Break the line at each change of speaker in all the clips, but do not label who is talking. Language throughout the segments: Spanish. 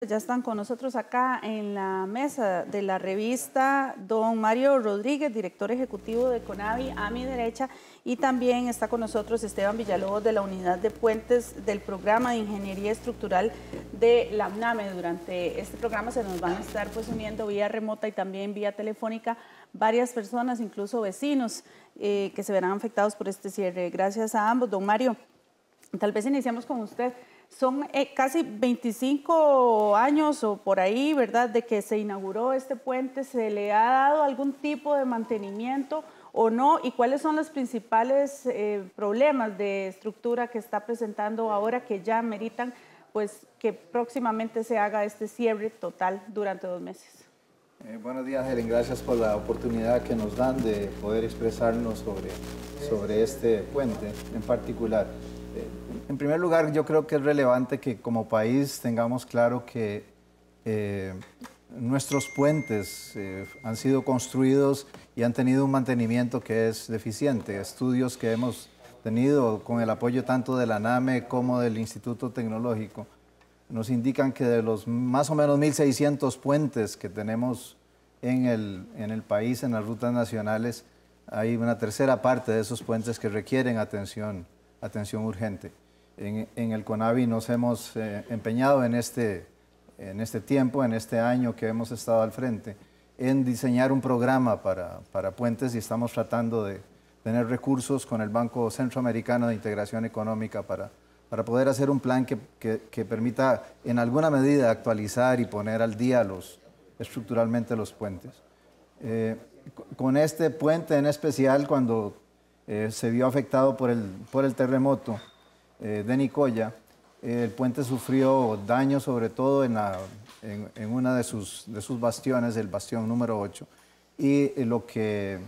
Ya están con nosotros acá en la mesa de la revista don Mario Rodríguez, director ejecutivo de CONAVI, a mi derecha, y también está con nosotros Esteban Villalobos de la Unidad de Puentes del Programa de Ingeniería Estructural de la UNAME. Durante este programa se nos van a estar uniendo vía remota y también vía telefónica varias personas, incluso vecinos, que se verán afectados por este cierre. Gracias a ambos. Don Mario, tal vez iniciamos con usted. Son casi 25 años o por ahí, ¿verdad?, de que se inauguró este puente. ¿Se le ha dado algún tipo de mantenimiento o no? ¿Y cuáles son los principales problemas de estructura que está presentando ahora que ya meritan pues que próximamente se haga este cierre total durante 2 meses?
Buenos días, Helen. Gracias por la oportunidad que nos dan de poder expresarnos sobre este puente en particular. En primer lugar, yo creo que es relevante que como país tengamos claro que nuestros puentes han sido construidos y han tenido un mantenimiento que es deficiente. Estudios que hemos tenido con el apoyo tanto de la ANAME como del Instituto Tecnológico nos indican que de los más o menos 1.600 puentes que tenemos en el país, en las rutas nacionales, hay una tercera parte de esos puentes que requieren atención urgente. En el CONAVI nos hemos empeñado en este tiempo, en este año que hemos estado al frente, en diseñar un programa para puentes, y estamos tratando de tener recursos con el Banco Centroamericano de Integración Económica para poder hacer un plan que permita en alguna medida actualizar y poner al día estructuralmente los puentes. Con este puente en especial, cuando se vio afectado por el terremoto de Nicoya, el puente sufrió daño sobre todo en una de sus bastiones, el bastión número 8, y lo que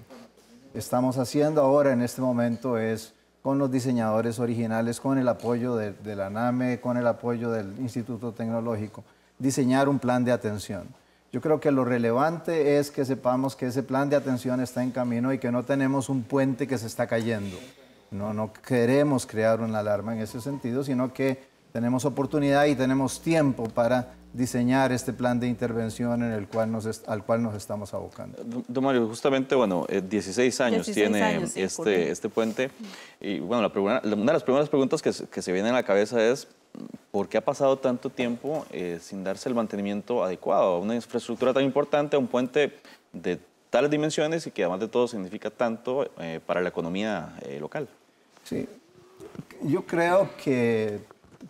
estamos haciendo ahora en este momento es, con los diseñadores originales, con el apoyo de la ANAME, con el apoyo del Instituto Tecnológico, diseñar un plan de atención. Yo creo que lo relevante es que sepamos que ese plan de atención está en camino y que no tenemos un puente que se está cayendo. No queremos crear una alarma en ese sentido, sino que tenemos oportunidad y tenemos tiempo para diseñar este plan de intervención al cual nos estamos abocando.
Don Mario, justamente, bueno, 16 años tiene este puente. Y bueno, una de las primeras preguntas que se viene a la cabeza es ¿por qué ha pasado tanto tiempo sin darse el mantenimiento adecuado a una infraestructura tan importante, a un puente de tales dimensiones y que además de todo significa tanto para la economía local?
Sí, yo creo que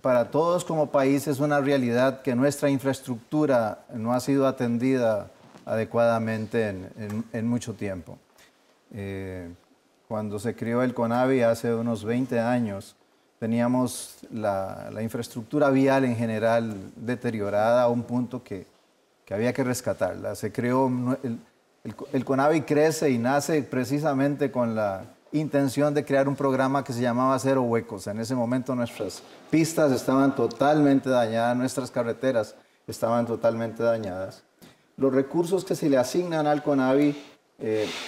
para todos como país es una realidad que nuestra infraestructura no ha sido atendida adecuadamente en mucho tiempo. Cuando se creó el CONAVI hace unos 20 años, teníamos la infraestructura vial en general deteriorada a un punto que había que rescatarla. Se creó, el CONAVI crece y nace precisamente con la intención de crear un programa que se llamaba Cero Huecos. En ese momento nuestras pistas estaban totalmente dañadas, nuestras carreteras estaban totalmente dañadas. Los recursos que se le asignan al CONAVI,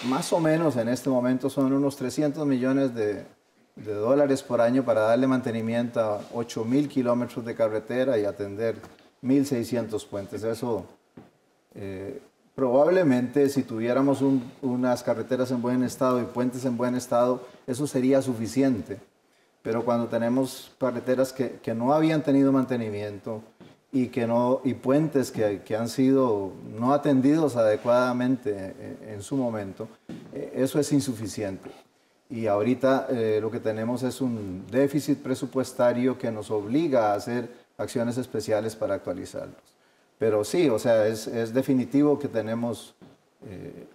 más o menos en este momento son unos 300 millones de dólares por año para darle mantenimiento a 8.000 kilómetros de carretera y atender 1.600 puentes. Eso probablemente si tuviéramos unas carreteras en buen estado y puentes en buen estado, eso sería suficiente. Pero cuando tenemos carreteras que no habían tenido mantenimiento y puentes que han sido no atendidos adecuadamente en su momento, eso es insuficiente. Y ahorita lo que tenemos es un déficit presupuestario que nos obliga a hacer acciones especiales para actualizarlos. Pero sí, o sea, es definitivo que tenemos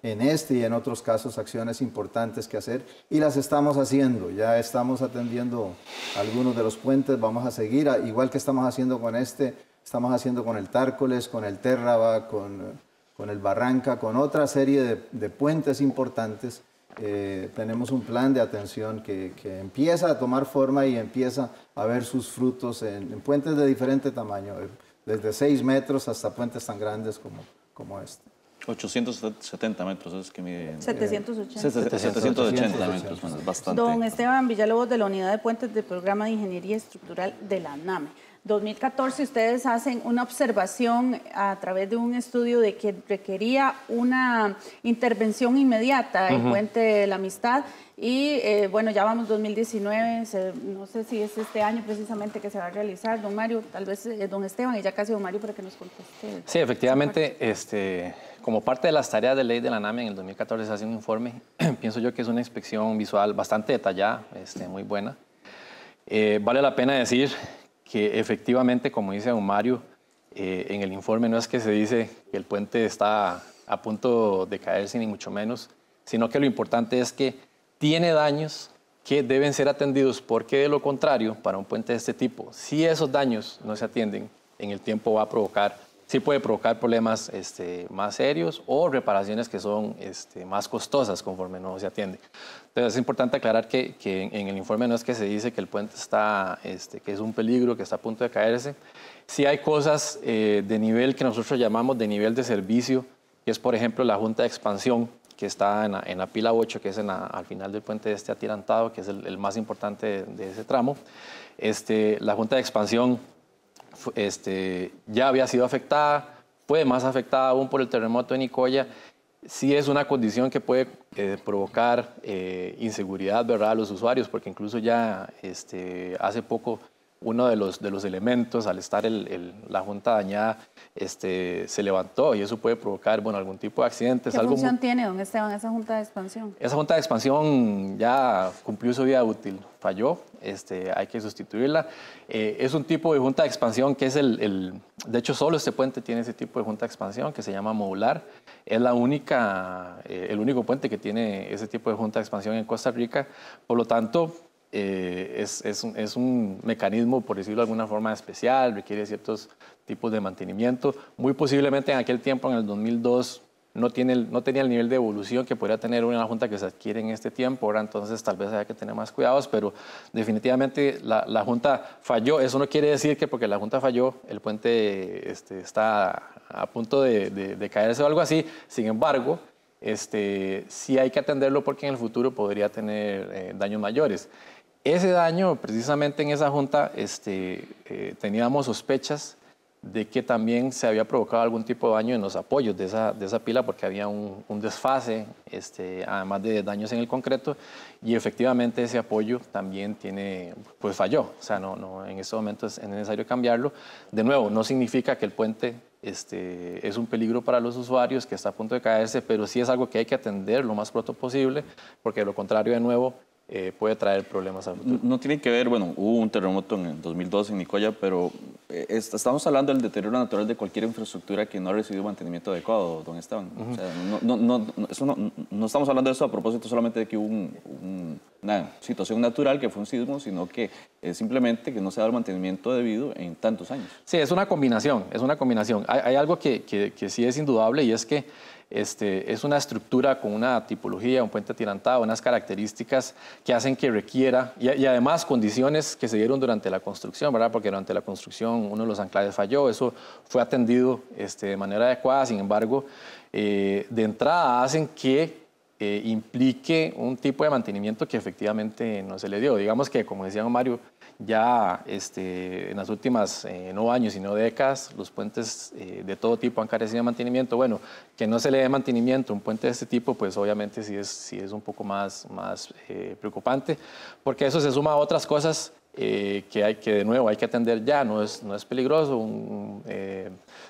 en este y en otros casos acciones importantes que hacer y las estamos haciendo. Ya estamos atendiendo algunos de los puentes, vamos a seguir, igual que estamos haciendo con estamos haciendo con el Tárcoles, con el Térraba, con el Barranca, con otra serie de puentes importantes. Tenemos un plan de atención que empieza a tomar forma y empieza a ver sus frutos en puentes de diferente tamaño, desde 6 metros hasta puentes tan grandes como este.
870 metros es que mide.
780.
780 metros, bueno, es bastante.
Don Esteban Villalobos de la Unidad de Puentes del Programa de Ingeniería Estructural de la ANAME. 2014 ustedes hacen una observación a través de un estudio de que requería una intervención inmediata el Puente de la Amistad y bueno, ya vamos 2019, no sé si es este año precisamente que se va a realizar, don Mario, tal vez don Esteban y ya casi don Mario para que nos conteste.
Sí, efectivamente, como parte de las tareas de ley de la NAME en el 2014 se hace un informe, pienso yo que es una inspección visual bastante detallada, muy buena. Vale la pena decir que efectivamente, como dice don Mario, en el informe no es que se dice que el puente está a punto de caerse, ni mucho menos, sino que lo importante es que tiene daños que deben ser atendidos, porque de lo contrario, para un puente de este tipo, si esos daños no se atienden, en el tiempo va a provocar, sí puede provocar problemas más serios o reparaciones que son más costosas conforme no se atiende. Entonces es importante aclarar que en el informe no es que se dice que el puente está, que es un peligro, que está a punto de caerse. Sí hay cosas de nivel que nosotros llamamos de nivel de servicio, que es por ejemplo la junta de expansión, que está en la pila 8, que es al final del puente atirantado, que es el más importante de ese tramo. La junta de expansión ya había sido afectada, fue más afectada aún por el terremoto en Nicoya. Sí es una condición que puede provocar inseguridad, ¿verdad?, a los usuarios, porque incluso ya hace poco uno de los elementos, al estar la junta dañada, se levantó y eso puede provocar, bueno, algún tipo de accidente.
¿Qué función tiene, don Esteban, esa junta de expansión?
Esa junta de expansión ya cumplió su vida útil, falló, hay que sustituirla. Es un tipo de junta de expansión que es de hecho solo este puente tiene ese tipo de junta de expansión que se llama modular. Es el único puente que tiene ese tipo de junta de expansión en Costa Rica, por lo tanto, es un mecanismo, por decirlo de alguna forma, especial, requiere ciertos tipos de mantenimiento. Muy posiblemente en aquel tiempo, en el 2002, no tenía el nivel de evolución que podría tener una junta que se adquiere en este tiempo. Ahora entonces tal vez haya que tener más cuidados, pero definitivamente la junta falló. Eso no quiere decir que porque la junta falló, el puente está a punto de caerse o algo así. Sin embargo, sí hay que atenderlo porque en el futuro podría tener daños mayores. Ese daño, precisamente en esa junta, teníamos sospechas de que también se había provocado algún tipo de daño en los apoyos de esa pila porque había un desfase, además de daños en el concreto, y efectivamente ese apoyo también pues falló. O sea, en este momento es necesario cambiarlo. De nuevo, no significa que el puente es un peligro para los usuarios, que está a punto de caerse, pero sí es algo que hay que atender lo más pronto posible, porque de lo contrario, de nuevo, puede traer problemas al futuro.
No tiene que ver, bueno, hubo un terremoto en el 2002 en Nicoya, pero estamos hablando del deterioro natural de cualquier infraestructura que no ha recibido mantenimiento adecuado, don Esteban. O sea, no estamos hablando de eso a propósito solamente de que hubo una situación natural que fue un sismo, sino que es simplemente que no se ha dado el mantenimiento debido en tantos años.
Sí, es una combinación, es una combinación. Hay algo que sí es indudable y es que es una estructura con una tipología, un puente atirantado, unas características que hacen que requiera, y además condiciones que se dieron durante la construcción, ¿verdad? Porque durante la construcción uno de los anclajes falló, eso fue atendido de manera adecuada, sin embargo, de entrada hacen que implique un tipo de mantenimiento que efectivamente no se le dio. Digamos que, como decía Mario, ya en las últimas no años, sino décadas, los puentes de todo tipo han carecido de mantenimiento. Bueno, que no se le dé mantenimiento a un puente de este tipo, pues obviamente sí es un poco más preocupante, porque eso se suma a otras cosas que de nuevo hay que atender ya. No es peligroso,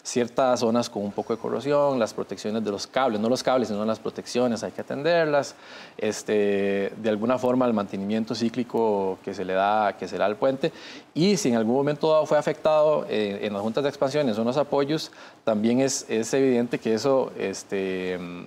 ciertas zonas con un poco de corrosión, las protecciones de los cables, no los cables, sino las protecciones, hay que atenderlas. De alguna forma el mantenimiento cíclico que se le da al puente, y si en algún momento dado fue afectado en las juntas de expansión, en los apoyos, también es evidente que eso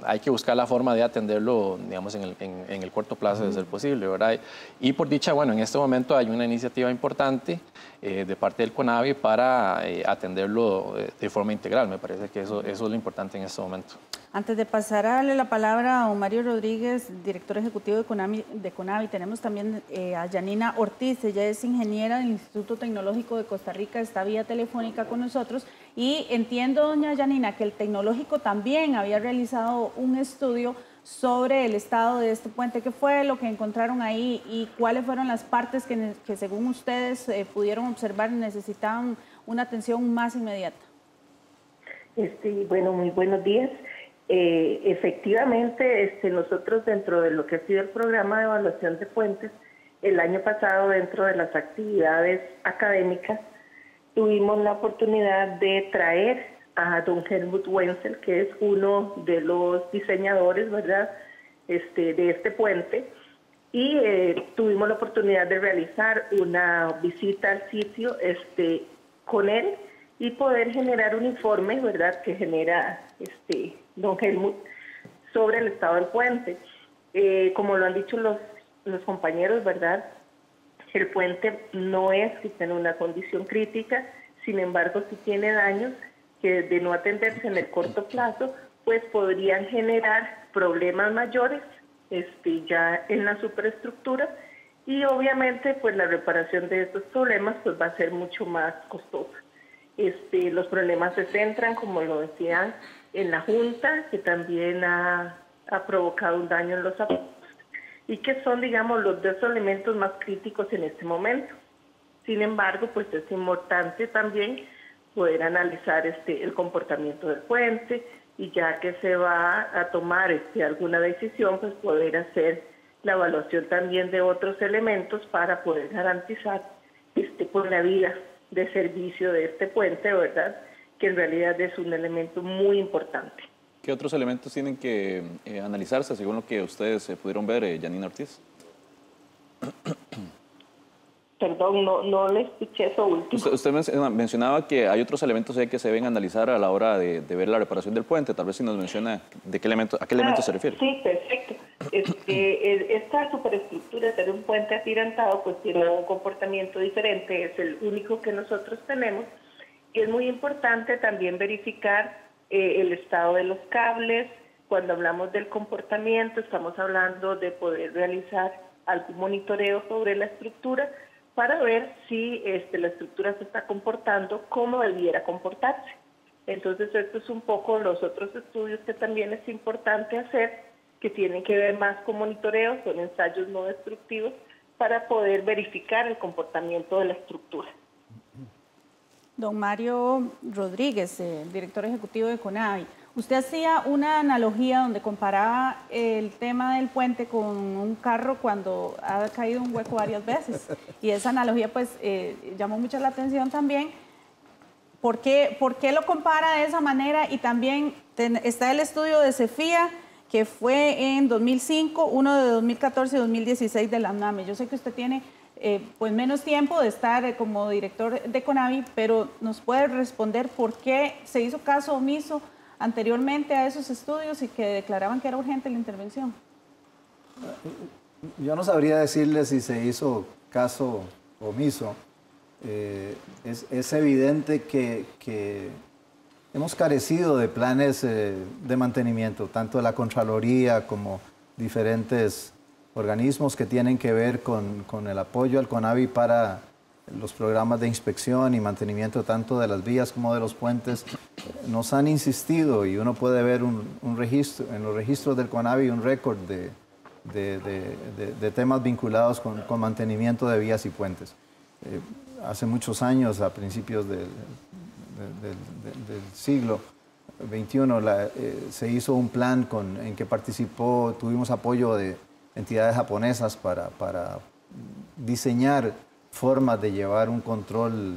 hay que buscar la forma de atenderlo, digamos, en el corto plazo de ser posible, ¿verdad? Y por dicha, bueno, en este momento hay una iniciativa importante de parte del CONAVI para atenderlo de forma integral. Me parece que eso es lo importante en este momento.
Antes de pasar a darle la palabra a don Mario Rodríguez, director ejecutivo de CONAVI, tenemos también a Yanina Ortiz. Ella es ingeniera del Instituto Tecnológico de Costa Rica, está vía telefónica con nosotros. Y entiendo, doña Yanina, que el Tecnológico también había realizado un estudio sobre el estado de este puente. ¿Qué fue lo que encontraron ahí y cuáles fueron las partes que según ustedes pudieron observar necesitaban una atención más inmediata?
Bueno, muy buenos días. Efectivamente, nosotros dentro de lo que ha sido el programa de evaluación de puentes, el año pasado dentro de las actividades académicas, tuvimos la oportunidad de traer a don Helmut Wenzel, que es uno de los diseñadores, ¿verdad?, de este puente, y tuvimos la oportunidad de realizar una visita al sitio con él y poder generar un informe, ¿verdad?, que genera don Helmut sobre el estado del puente. Como lo han dicho los compañeros, ¿verdad?, el puente no es que esté en una condición crítica, sin embargo, si tiene daños que de no atenderse en el corto plazo, pues podrían generar problemas mayores ya en la superestructura, y obviamente pues la reparación de estos problemas pues va a ser mucho más costosa. Los problemas se centran, como lo decían, en la junta, que también ha provocado un daño en los apoyos, y que son, digamos, los dos elementos más críticos en este momento. Sin embargo, pues es importante también poder analizar el comportamiento del puente, y ya que se va a tomar alguna decisión, pues poder hacer la evaluación también de otros elementos para poder garantizar por la vida de servicio de este puente, ¿verdad?, que en realidad es un elemento muy importante.
¿Qué otros elementos tienen que analizarse según lo que ustedes pudieron ver, Janina Ortiz?
Perdón, no le escuché eso último.
Usted mencionaba que hay otros elementos que se deben analizar a la hora de ver la reparación del puente. Tal vez si nos menciona a qué elemento se refiere.
Sí, perfecto. Esta superestructura de un puente atirantado pues tiene un comportamiento diferente, es el único que nosotros tenemos, y es muy importante también verificar el estado de los cables. Cuando hablamos del comportamiento, estamos hablando de poder realizar algún monitoreo sobre la estructura para ver si la estructura se está comportando como debiera comportarse. Entonces, esto es un poco los otros estudios que también es importante hacer, que tienen que ver más con monitoreos, son ensayos no destructivos, para poder verificar el comportamiento de la estructura.
Don Mario Rodríguez, director ejecutivo de CONAVI, usted hacía una analogía donde comparaba el tema del puente con un carro cuando ha caído un hueco varias veces. Y esa analogía pues llamó mucho la atención también. ¿Por qué lo compara de esa manera? Y también está el estudio de CEFIA, que fue en 2005, uno de 2014 y 2016 de la UNAME. Yo sé que usted tiene pues menos tiempo de estar como director de CONAVI, pero nos puede responder por qué se hizo caso omiso anteriormente a esos estudios y que declaraban que era urgente la intervención.
Yo no sabría decirle si se hizo caso omiso. Es evidente que hemos carecido de planes de mantenimiento, tanto de la Contraloría como diferentes organismos que tienen que ver con el apoyo al CONAVI para los programas de inspección y mantenimiento tanto de las vías como de los puentes. Nos han insistido, y uno puede ver un registro, en los registros del CONAVI, un récord de temas vinculados con mantenimiento de vías y puentes. Hace muchos años, a principios del siglo XXI, se hizo un plan en que tuvimos apoyo de entidades japonesas para diseñar formas de llevar un control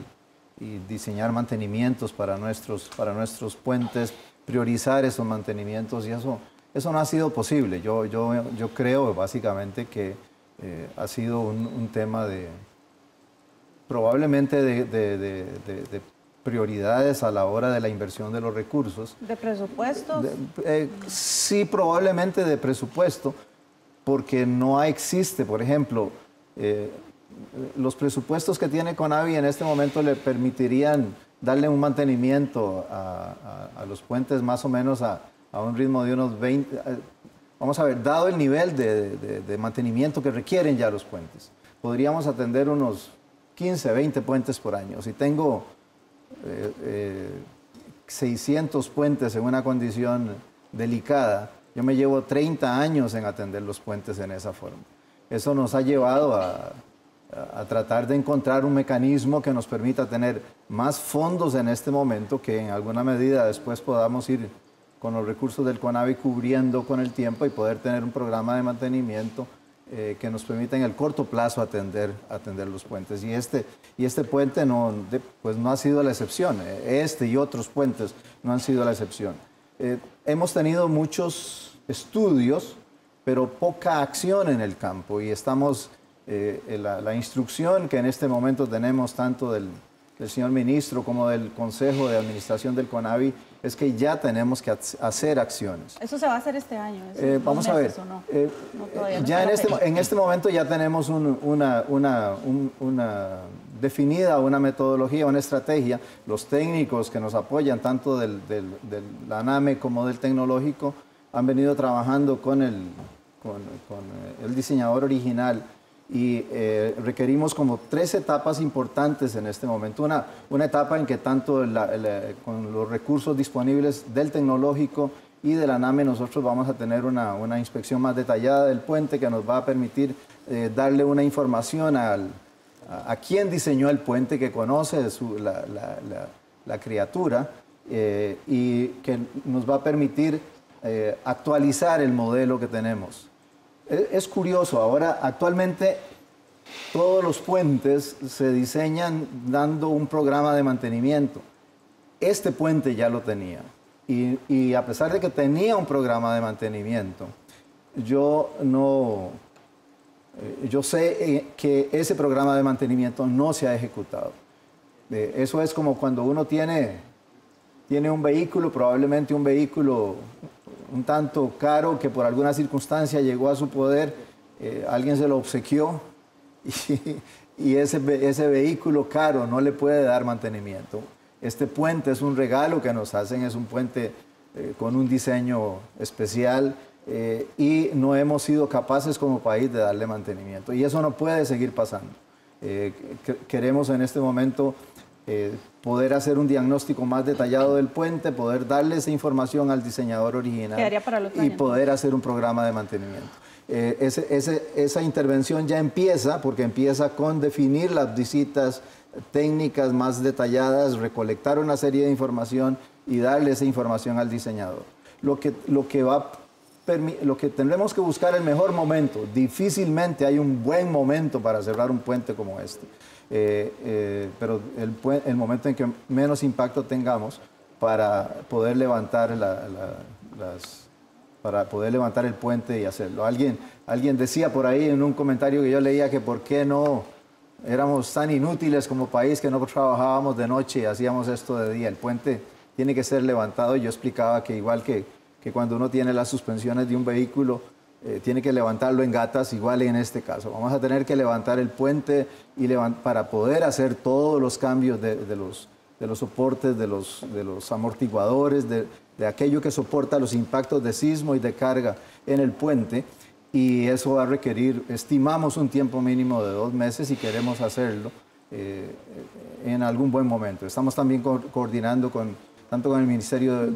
y diseñar mantenimientos para nuestros puentes, priorizar esos mantenimientos, y eso no ha sido posible. Yo creo básicamente que ha sido un tema probablemente de prioridades a la hora de la inversión de los recursos.
¿De presupuestos?
Sí, probablemente de presupuesto, porque no existe, por ejemplo, los presupuestos que tiene CONAVI en este momento le permitirían darle un mantenimiento a los puentes más o menos a un ritmo de unos 20, vamos a ver, dado el nivel de mantenimiento que requieren ya los puentes, podríamos atender unos 15, 20 puentes por año. Si tengo 600 puentes en una condición delicada, Yo me llevo 30 años en atender los puentes en esa forma. Eso nos ha llevado a tratar de encontrar un mecanismo que nos permita tener más fondos en este momento, que en alguna medida después podamos ir con los recursos del CONAVI cubriendo con el tiempo y poder tener un programa de mantenimiento que nos permita en el corto plazo atender los puentes. Y este puente pues no ha sido la excepción. Este y otros puentes no han sido la excepción. Hemos tenido muchos estudios, pero poca acción en el campo, y estamos, la instrucción que en este momento tenemos tanto del señor ministro como del Consejo de Administración del CONAVI es que ya tenemos que hacer acciones.
¿Eso se va a hacer este año?
Vamos a ver.
No?
Ya en este momento ya tenemos una definida una metodología, una estrategia. Los técnicos que nos apoyan, tanto de la ANAME como del tecnológico, han venido trabajando con el diseñador original, y requerimos como 3 etapas importantes en este momento. Una etapa en que tanto con los recursos disponibles del tecnológico y de la ANAME nosotros vamos a tener una inspección más detallada del puente que nos va a permitir darle una información a quien diseñó el puente, que conoce la criatura, y que nos va a permitir actualizar el modelo que tenemos. Es curioso, ahora actualmente todos los puentes se diseñan dando un programa de mantenimiento. Este puente ya lo tenía, y a pesar de que tenía un programa de mantenimiento, yo sé que ese programa de mantenimiento no se ha ejecutado. Eso es como cuando uno tiene un vehículo, probablemente un vehículo un tanto caro, que por alguna circunstancia llegó a su poder, alguien se lo obsequió, y ese vehículo caro no le puede dar mantenimiento. Este puente es un regalo que nos hacen, es un puente con un diseño especial, y no hemos sido capaces como país de darle mantenimiento, y eso no puede seguir pasando. Queremos en este momento poder hacer un diagnóstico más detallado del puente, poder darle esa información al diseñador original y poder hacer un programa de mantenimiento. Esa intervención ya empieza, porque empieza con definir las visitas técnicas más detalladas, recolectar una serie de información y darle esa información al diseñador. Lo que tendremos que buscar el mejor momento. Difícilmente hay un buen momento para cerrar un puente como este. Pero el momento en que menos impacto tengamos para poder levantar el puente y hacerlo. Alguien decía por ahí en un comentario que yo leía que por qué no éramos tan inútiles como país, que no trabajábamos de noche y hacíamos esto de día. El puente tiene que ser levantado. Yo explicaba que igual que cuando uno tiene las suspensiones de un vehículo, tiene que levantarlo en gatas, igual en este caso. Vamos a tener que levantar el puente para poder hacer todos los cambios de los soportes, de los amortiguadores, de aquello que soporta los impactos de sismo y de carga en el puente. Y eso va a requerir, estimamos, un tiempo mínimo de 2 meses, y queremos hacerlo en algún buen momento. Estamos también coordinando tanto con el Ministerio,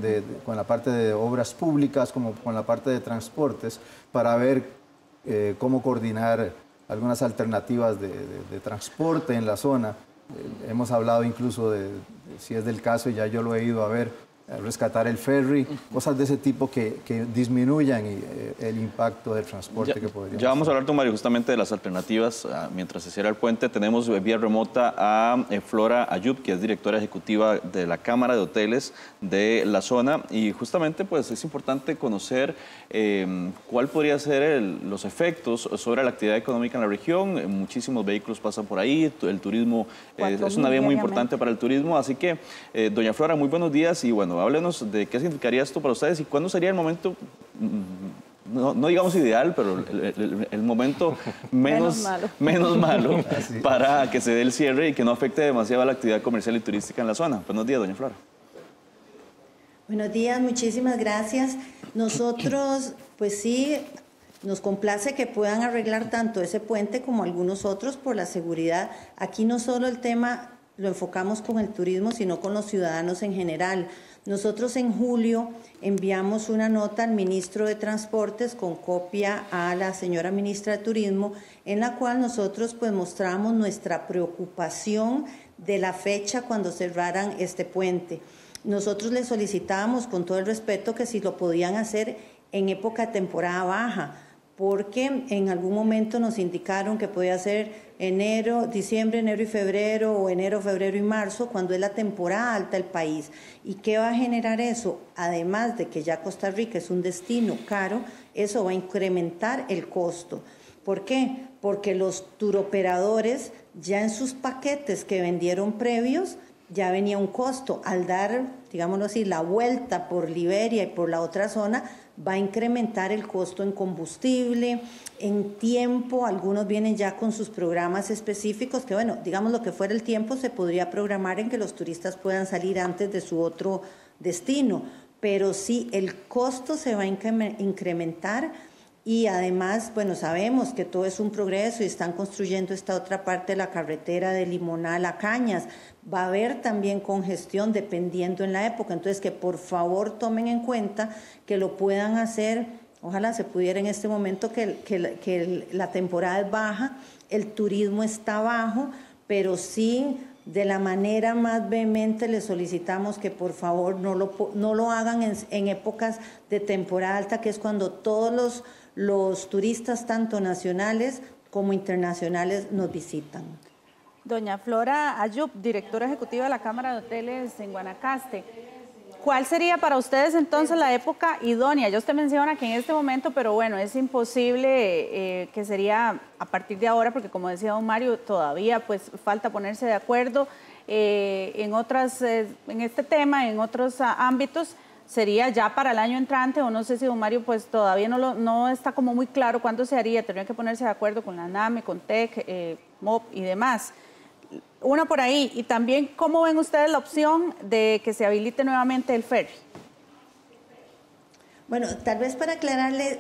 con la parte de Obras Públicas como con la parte de Transportes, para ver cómo coordinar algunas alternativas de transporte en la zona. Hemos hablado incluso si es del caso, ya yo lo he ido a ver, rescatar el ferry, cosas de ese tipo que disminuyan el impacto del transporte que podríamos.
Ya vamos a hablar, don Mario, justamente de las alternativas mientras se cierra el puente. Tenemos vía remota a Flora Ayub, que es directora ejecutiva de la Cámara de Hoteles de la zona, y justamente pues es importante conocer cuál podría ser los efectos sobre la actividad económica en la región. Muchísimos vehículos pasan por ahí, el turismo es una vía muy importante para el turismo, así que doña Flora, muy buenos días, y bueno, háblenos de qué significaría esto para ustedes y cuándo sería el momento, no digamos ideal, pero el momento menos malo para que se dé el cierre y que no afecte demasiado a la actividad comercial y turística en la zona. Buenos días, doña Flora.
Buenos días, muchísimas gracias. Nosotros, pues sí, nos complace que puedan arreglar tanto ese puente como algunos otros por la seguridad. Aquí no solo el tema lo enfocamos con el turismo, sino con los ciudadanos en general. Nosotros en julio enviamos una nota al ministro de Transportes con copia a la señora ministra de Turismo, en la cual nosotros pues mostramos nuestra preocupación de la fecha cuando cerraran este puente. Nosotros le solicitábamos con todo el respeto que si lo podían hacer en época de temporada baja, porque en algún momento nos indicaron que podía ser diciembre, enero y febrero, o enero, febrero y marzo, cuando es la temporada alta del país. ¿Y qué va a generar eso? Además de que ya Costa Rica es un destino caro, eso va a incrementar el costo. ¿Por qué? Porque los turoperadores ya en sus paquetes que vendieron previos, ya venía un costo. Al dar, digámoslo así, la vuelta por Liberia y por la otra zona, va a incrementar el costo en combustible, en tiempo. Algunos vienen ya con sus programas específicos, que bueno, digamos lo que fuera el tiempo, se podría programar en que los turistas puedan salir antes de su otro destino. Pero sí, el costo se va a incrementar. Y además, bueno, sabemos que todo es un progreso y están construyendo esta otra parte de la carretera de Limonal a Cañas. Va a haber también congestión dependiendo en la época. Entonces, que por favor tomen en cuenta que lo puedan hacer. Ojalá se pudiera en este momento que la temporada es baja, el turismo está bajo, pero sí de la manera más vehemente les solicitamos que por favor no lo hagan en épocas de temporada alta, que es cuando todos los turistas, tanto nacionales como internacionales, nos visitan.
Doña Flora Ayub, directora ejecutiva de la Cámara de Hoteles en Guanacaste. ¿Cuál sería para ustedes entonces la época idónea? Ya usted menciona que en este momento, pero bueno, es imposible que sería a partir de ahora, porque como decía don Mario, todavía pues falta ponerse de acuerdo en este tema, en otros ámbitos. Sería ya para el año entrante, o no sé si don Mario pues todavía no está como muy claro cuándo se haría, tendría que ponerse de acuerdo con la NAME, con TEC, MOP y demás. Una por ahí. Y también, ¿cómo ven ustedes la opción de que se habilite nuevamente el ferry?
Bueno, tal vez para aclararle,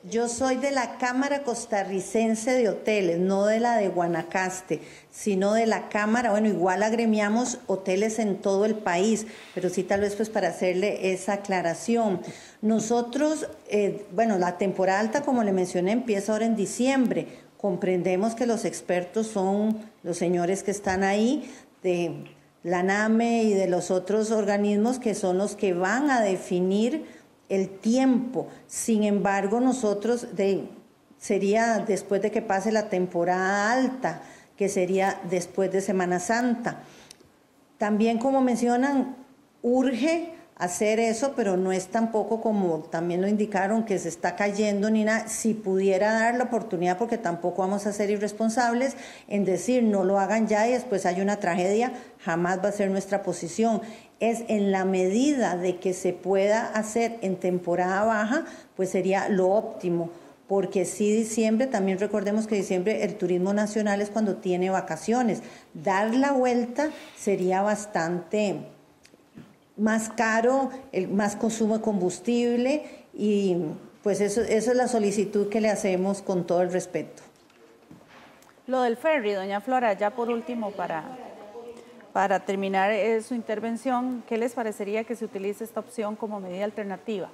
yo soy de la Cámara Costarricense de Hoteles, no de la de Guanacaste, sino de la Cámara. Bueno, igual agremiamos hoteles en todo el país, pero sí tal vez pues para hacerle esa aclaración. Nosotros, bueno, la temporada alta, como le mencioné, empieza ahora en diciembre. Comprendemos que los expertos son los señores que están ahí, de la NAME y de los otros organismos, que son los que van a definir el tiempo. Sin embargo, nosotros sería después de que pase la temporada alta, que sería después de Semana Santa. También, como mencionan, urge hacer eso, pero no es tampoco como también lo indicaron que se está cayendo ni nada. Si pudiera dar la oportunidad, porque tampoco vamos a ser irresponsables en decir no lo hagan ya y después hay una tragedia, jamás va a ser nuestra posición. Es en la medida de que se pueda hacer en temporada baja, pues sería lo óptimo. Porque sí, diciembre, también recordemos que diciembre el turismo nacional es cuando tiene vacaciones. Dar la vuelta sería bastante más caro, más consumo de combustible, y pues eso es la solicitud que le hacemos con todo el respeto.
Lo del ferry, doña Flora, ya por último para terminar su intervención, ¿qué les parecería que se utilice esta opción como medida alternativa?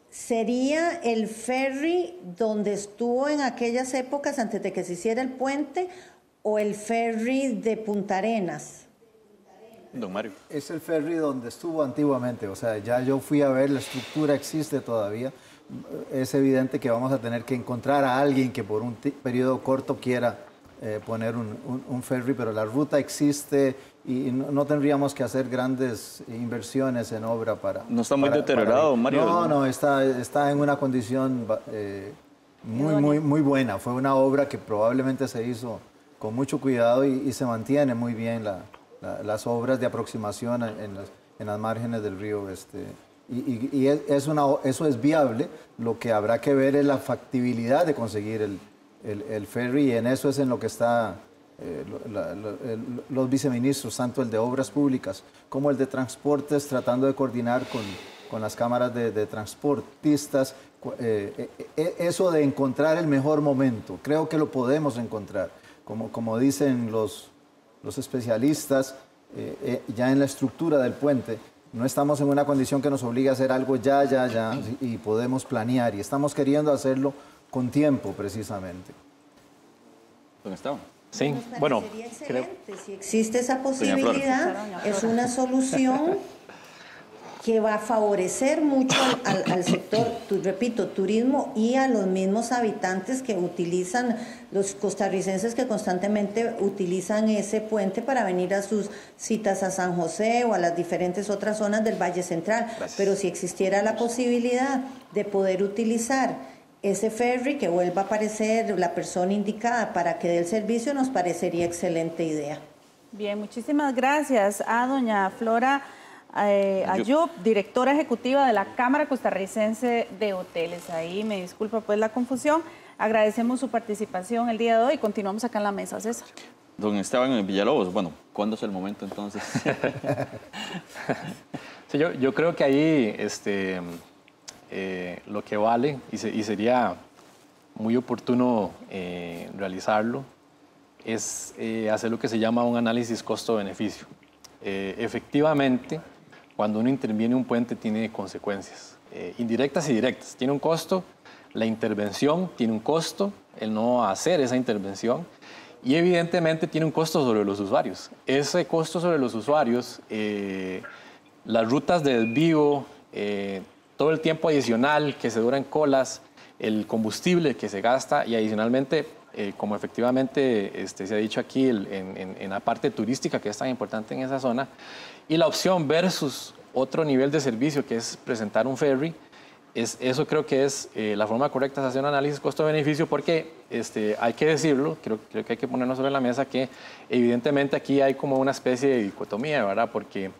Sería el ferry donde estuvo en aquellas épocas antes de que se hiciera el puente, o el ferry de Punta Arenas.
Don Mario.
Es el ferry donde estuvo antiguamente, o sea, ya yo fui a ver, la estructura existe todavía. Es evidente que vamos a tener que encontrar a alguien que por un periodo corto quiera poner un ferry, pero la ruta existe y no tendríamos que hacer grandes inversiones en obra para...
¿No está muy deteriorado, Mario?
No, está en una condición muy buena. Fue una obra que probablemente se hizo con mucho cuidado y se mantiene muy bien las obras de aproximación en las márgenes del río. Y eso es viable. Lo que habrá que ver es la factibilidad de conseguir el ferry, y en eso es en lo que está los viceministros, tanto el de Obras Públicas como el de Transportes, tratando de coordinar con las cámaras de transportistas, eso de encontrar el mejor momento. Creo que lo podemos encontrar. Como dicen los especialistas, ya en la estructura del puente. No estamos en una condición que nos obligue a hacer algo ya, y podemos planear, y estamos queriendo hacerlo con tiempo, precisamente.
¿Dónde estaban?
Sí,
bueno, excelente. Si existe esa posibilidad, es una solución que va a favorecer mucho al sector, repito, turismo, y a los mismos habitantes que utilizan, los costarricenses que constantemente utilizan ese puente para venir a sus citas a San José o a las diferentes otras zonas del Valle Central. Gracias. Pero si existiera la posibilidad de poder utilizar ese ferry, que vuelva a aparecer la persona indicada para que dé el servicio, nos parecería excelente idea.
Bien, muchísimas gracias a doña Flora Ayub, directora ejecutiva de la Cámara Costarricense de Hoteles. Ahí me disculpa pues la confusión. Agradecemos su participación el día de hoy y continuamos acá en la mesa, César.
Don Esteban Villalobos, bueno, ¿cuándo es el momento entonces?
Sí, yo creo que ahí lo que vale y sería muy oportuno realizarlo es hacer lo que se llama un análisis costo-beneficio. Efectivamente, cuando uno interviene un puente tiene consecuencias indirectas y directas. Tiene un costo, la intervención tiene un costo, el no hacer esa intervención, y evidentemente tiene un costo sobre los usuarios. Ese costo sobre los usuarios, las rutas de desvío, todo el tiempo adicional que se dura en colas, el combustible que se gasta y adicionalmente, como efectivamente se ha dicho aquí, en la parte turística que es tan importante en esa zona, y la opción versus otro nivel de servicio que es presentar un ferry, eso creo que es la forma correcta de hacer un análisis costo-beneficio, porque hay que decirlo, creo que hay que ponernos sobre la mesa que evidentemente aquí hay como una especie de dicotomía, ¿verdad? Porque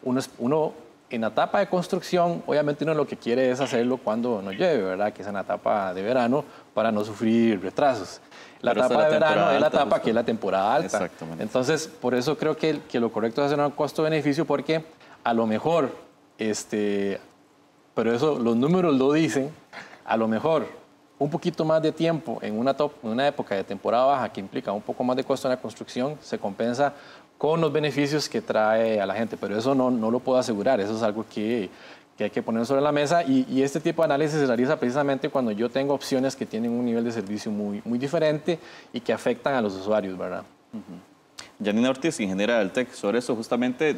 uno en la etapa de construcción, obviamente uno lo que quiere es hacerlo cuando no llueve, ¿verdad? Que es en la etapa de verano para no sufrir retrasos. La etapa de verano es la etapa que es la temporada alta. Exactamente. Entonces, por eso creo que lo correcto es hacer un costo-beneficio, porque a lo mejor, pero eso los números lo dicen, a lo mejor un poquito más de tiempo en una época de temporada baja que implica un poco más de costo en la construcción se compensa con los beneficios que trae a la gente, pero eso no lo puedo asegurar, eso es algo que hay que poner sobre la mesa y este tipo de análisis se realiza precisamente cuando yo tengo opciones que tienen un nivel de servicio muy, muy diferente y que afectan a los usuarios, ¿verdad?
Janina Ortiz, ingeniera del TEC, sobre eso justamente,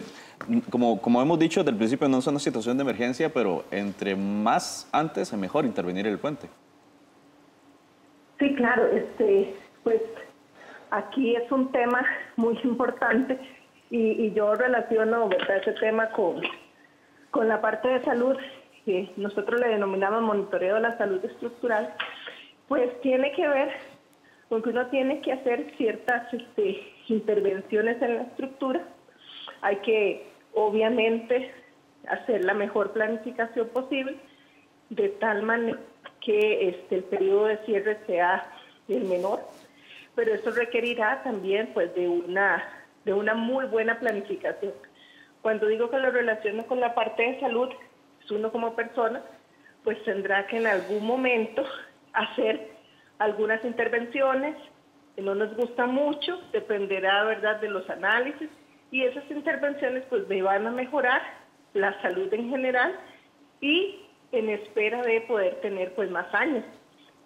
como hemos dicho desde el principio, no es una situación de emergencia, pero entre más antes, mejor intervenir el puente.
Sí, claro, pues aquí es un tema muy importante y yo relaciono, ¿verdad?, ese tema con la parte de salud, que nosotros le denominamos monitoreo de la salud estructural, pues tiene que ver con que uno tiene que hacer ciertas intervenciones en la estructura. Hay que, obviamente, hacer la mejor planificación posible, de tal manera que el periodo de cierre sea el menor, pero eso requerirá también pues de una muy buena planificación. Cuando digo que lo relaciono con la parte de salud, pues uno como persona pues tendrá que en algún momento hacer algunas intervenciones que no nos gusta mucho, dependerá, ¿verdad?, de los análisis, y esas intervenciones pues me van a mejorar la salud en general y en espera de poder tener pues más años.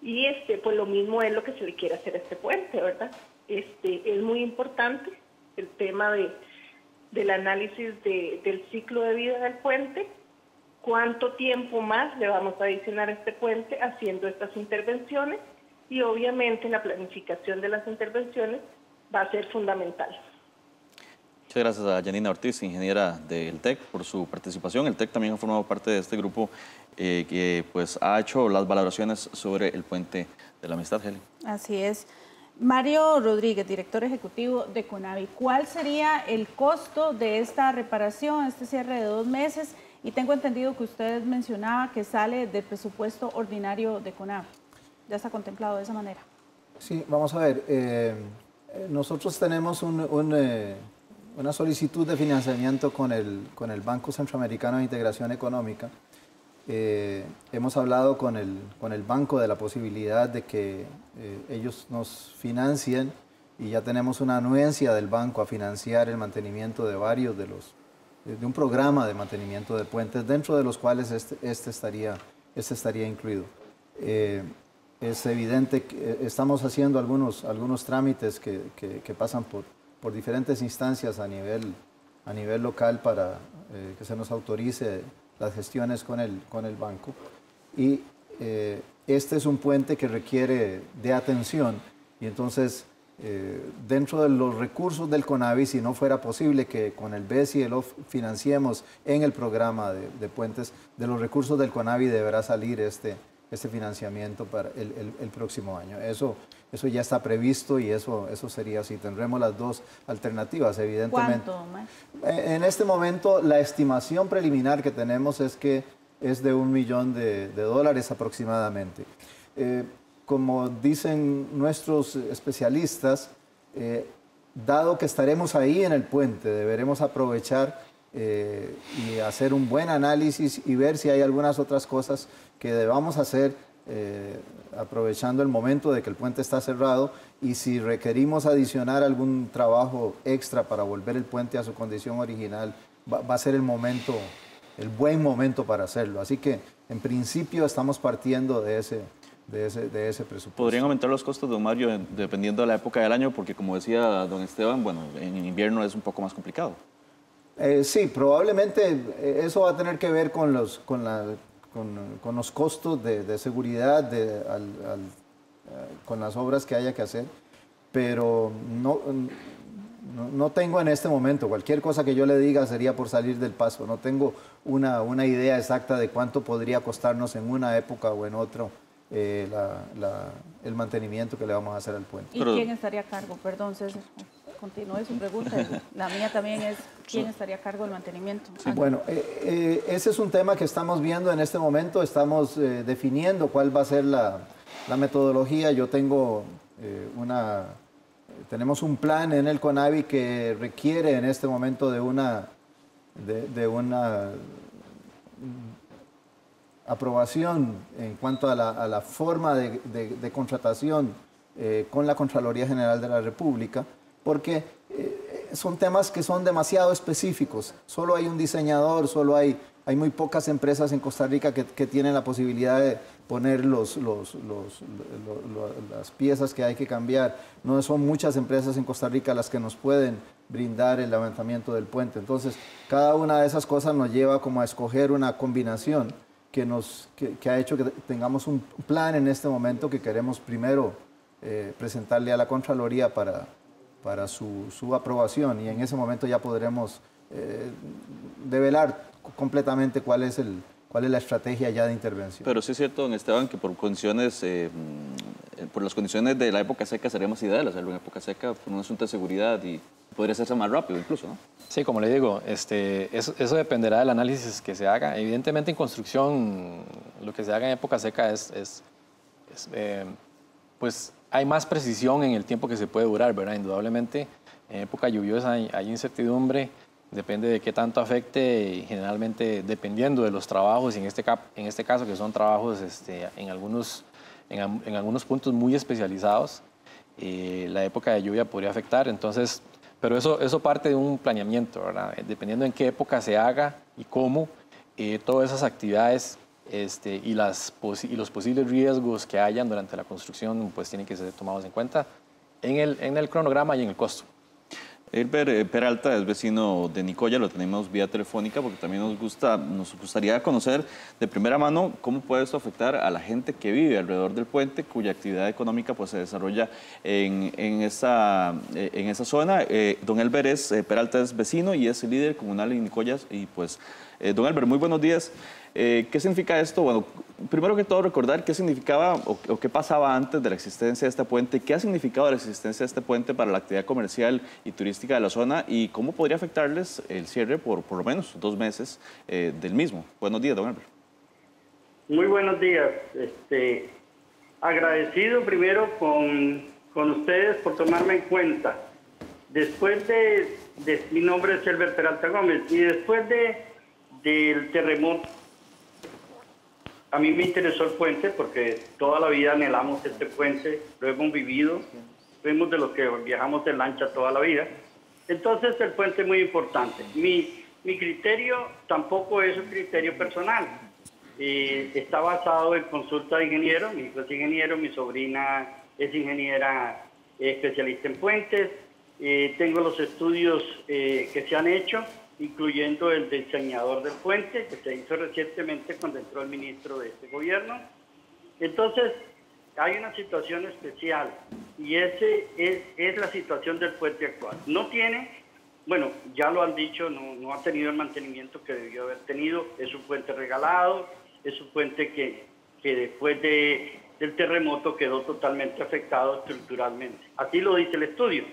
Y pues lo mismo es lo que se le quiere hacer a este puente, ¿verdad? Es muy importante el tema del análisis del ciclo de vida del puente, cuánto tiempo más le vamos a adicionar a este puente haciendo estas intervenciones, y obviamente la planificación de las intervenciones va a ser fundamental.
Muchas gracias a Janina Ortiz, ingeniera del TEC, por su participación. El TEC también ha formado parte de este grupo que pues ha hecho las valoraciones sobre el puente de la Amistad, Heli.
Así es. Mario Rodríguez, director ejecutivo de CONAVI, ¿cuál sería el costo de esta reparación, este cierre de 2 meses? Y tengo entendido que usted mencionaba que sale del presupuesto ordinario de CONAVI. ¿Ya está contemplado de esa manera?
Sí, vamos a ver. Nosotros tenemos una solicitud de financiamiento con el Banco Centroamericano de Integración Económica. Hemos hablado con el banco de la posibilidad de que ellos nos financien y ya tenemos una anuencia del banco a financiar el mantenimiento de varios de un programa de mantenimiento de puentes, dentro de los cuales este estaría incluido. Es evidente que estamos haciendo algunos trámites que pasan por diferentes instancias a nivel local para que se nos autorice las gestiones con el banco. Y este es un puente que requiere de atención, y entonces dentro de los recursos del CONAVI, si no fuera posible que con el BESI lo financiemos en el programa de puentes, de los recursos del CONAVI deberá salir este financiamiento para el próximo año. Eso ya está previsto, y eso sería así. Tendremos las dos alternativas, evidentemente.
¿Cuánto, Omar?
En este momento, la estimación preliminar que tenemos es que es de $1 millón aproximadamente. Como dicen nuestros especialistas, dado que estaremos ahí en el puente, deberemos aprovechar y hacer un buen análisis y ver si hay algunas otras cosas que debamos hacer aprovechando el momento de que el puente está cerrado, y si requerimos adicionar algún trabajo extra para volver el puente a su condición original, va a ser el buen momento para hacerlo. Así que en principio estamos partiendo de ese presupuesto.
¿Podrían aumentar los costos, don Mario, dependiendo de la época del año? Porque como decía don Esteban, bueno, en invierno es un poco más complicado. Sí,
probablemente eso va a tener que ver con los costos de seguridad, con las obras que haya que hacer, pero no tengo en este momento, cualquier cosa que yo le diga sería por salir del paso. No tengo una idea exacta de cuánto podría costarnos en una época o en otra el mantenimiento que le vamos a hacer al puente.
¿Y quién estaría a cargo? Perdón, César, continúe su pregunta. La mía también es, ¿quién estaría a cargo del mantenimiento?
Sí. Bueno, ese es un tema que estamos viendo en este momento. Estamos definiendo cuál va a ser la metodología. Yo tenemos un plan en el CONAVI que requiere en este momento de una aprobación en cuanto a la forma de contratación con la Contraloría General de la República, porque son temas que son demasiado específicos. Solo hay un diseñador, solo hay muy pocas empresas en Costa Rica que tienen la posibilidad de poner las piezas que hay que cambiar. No son muchas empresas en Costa Rica las que nos pueden brindar el levantamiento del puente. Entonces, cada una de esas cosas nos lleva como a escoger una combinación que ha hecho que tengamos un plan en este momento que queremos primero presentarle a la Contraloría para su aprobación, y en ese momento ya podremos develar completamente cuál es la estrategia ya de intervención.
Pero sí es cierto, don Esteban, que por las condiciones de la época seca sería más ideal hacerlo en época seca por un asunto de seguridad, y podría hacerse más rápido incluso, ¿no? Sí,
como le digo, eso dependerá del análisis que se haga. Evidentemente en construcción lo que se haga en época seca pues hay más precisión en el tiempo que se puede durar, ¿verdad? Indudablemente en época lluviosa hay incertidumbre, depende de qué tanto afecte, y generalmente dependiendo de los trabajos, y en este caso que son trabajos en algunos puntos muy especializados, la época de lluvia podría afectar. Entonces, pero eso parte de un planeamiento, ¿verdad? Dependiendo en qué época se haga y cómo, todas esas actividades y los posibles riesgos que hayan durante la construcción pues tienen que ser tomados en cuenta en el cronograma y en el costo.
Elber Peralta es vecino de Nicoya, lo tenemos vía telefónica porque también nos gustaría conocer de primera mano cómo puede esto afectar a la gente que vive alrededor del puente, cuya actividad económica pues, se desarrolla en esa zona. Don Elber Peralta es vecino y es líder comunal en Nicoya. Y pues, don Elber, muy buenos días. ¿Qué significa esto? Bueno, primero que todo recordar qué significaba o qué pasaba antes de la existencia de este puente, qué ha significado la existencia de este puente para la actividad comercial y turística de la zona, y cómo podría afectarles el cierre por lo menos 2 meses del mismo. Buenos días, don Albert.
Muy buenos días. Agradecido primero con ustedes por tomarme en cuenta. Después mi nombre es Elber Peralta Gómez, y después del terremoto, a mí me interesó el puente porque toda la vida anhelamos este puente, lo hemos vivido fuimos de los que viajamos en lancha toda la vida. Entonces el puente es muy importante. Mi criterio tampoco es un criterio personal. Está basado en consulta de ingenieros. Mi hijo es ingeniero, mi sobrina es ingeniera especialista en puentes. Tengo los estudios que se han hecho, incluyendo el diseñador del puente, que se hizo recientemente cuando entró el ministro de este gobierno. Entonces, hay una situación especial y ese es la situación del puente actual. No tiene, bueno, ya lo han dicho, no ha tenido el mantenimiento que debió haber tenido. Es un puente regalado, es un puente que después del terremoto quedó totalmente afectado estructuralmente. Así lo dice el estudio.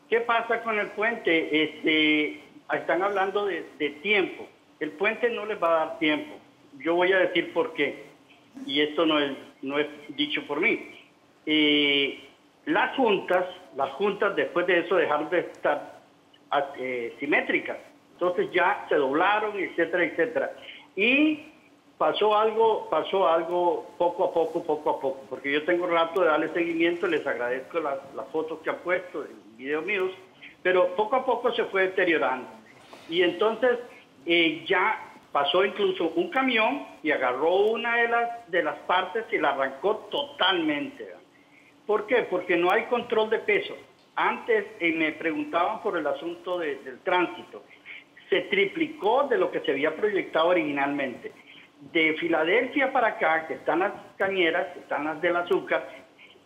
¿Qué pasa con el puente? Están hablando de tiempo. El puente no les va a dar tiempo. Yo voy a decir por qué. Y esto no es dicho por mí. Las juntas después de eso dejaron de estar simétricas. Entonces ya se doblaron, etcétera, etcétera. Y pasó algo poco a poco, porque yo tengo rato de darle seguimiento, les agradezco las fotos que han puesto, el video míos, pero poco a poco se fue deteriorando. Y entonces ya pasó incluso un camión y agarró una de las partes y la arrancó totalmente. ¿Por qué? Porque no hay control de peso. Antes me preguntaban por el asunto del tránsito. Se triplicó de lo que se había proyectado originalmente. De Filadelfia para acá, que están las cañeras, que están las del azúcar,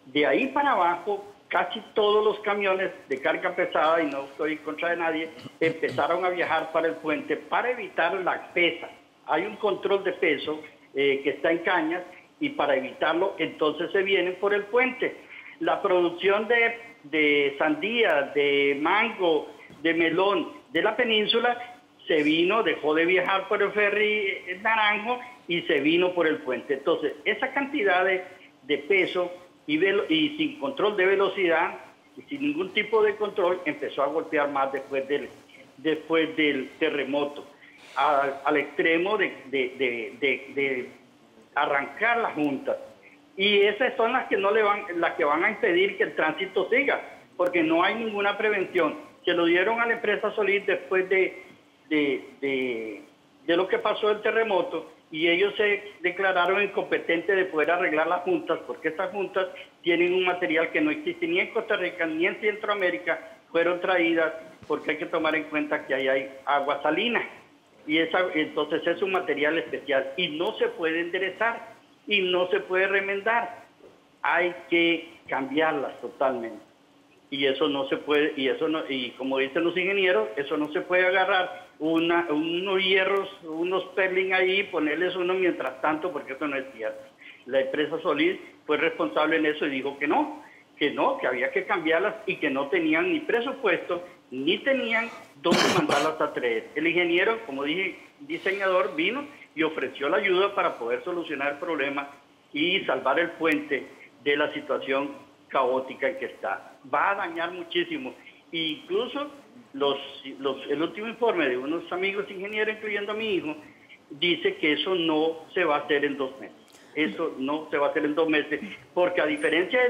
de ahí para abajo, casi todos los camiones de carga pesada, y no estoy en contra de nadie, empezaron a viajar para el puente para evitar la pesa. Hay un control de peso que está en cañas y para evitarlo, entonces se vienen por el puente. La producción de sandía, de mango, de melón de la península se vino, dejó de viajar por el ferry Naranjo y se vino por el puente. Entonces, esa cantidad de peso y sin control de velocidad y sin ningún tipo de control empezó a golpear más después del terremoto, al extremo de arrancar las juntas. Y esas son las que van a impedir que el tránsito siga, porque no hay ninguna prevención. Se lo dieron a la empresa Solís después de lo que pasó el terremoto, y ellos se declararon incompetentes de poder arreglar las juntas, porque estas juntas tienen un material que no existe ni en Costa Rica ni en Centroamérica, fueron traídas porque hay que tomar en cuenta que ahí hay agua salina, y entonces es un material especial y no se puede enderezar y no se puede remendar, hay que cambiarlas totalmente. Y eso no se puede, y como dicen los ingenieros, eso no se puede agarrar unos hierros, unos perling ahí y ponerles uno mientras tanto, porque eso no es cierto. La empresa Solís fue responsable en eso y dijo que había que cambiarlas y que no tenían ni presupuesto, ni tenían dónde mandarlas a traer. El ingeniero, como dije, diseñador, vino y ofreció la ayuda para poder solucionar el problema y salvar el puente de la situación caótica en que está. Va a dañar muchísimo. E incluso el último informe de unos amigos ingenieros, incluyendo a mi hijo, dice que eso no se va a hacer en 2 meses. Eso no se va a hacer en 2 meses, porque a diferencia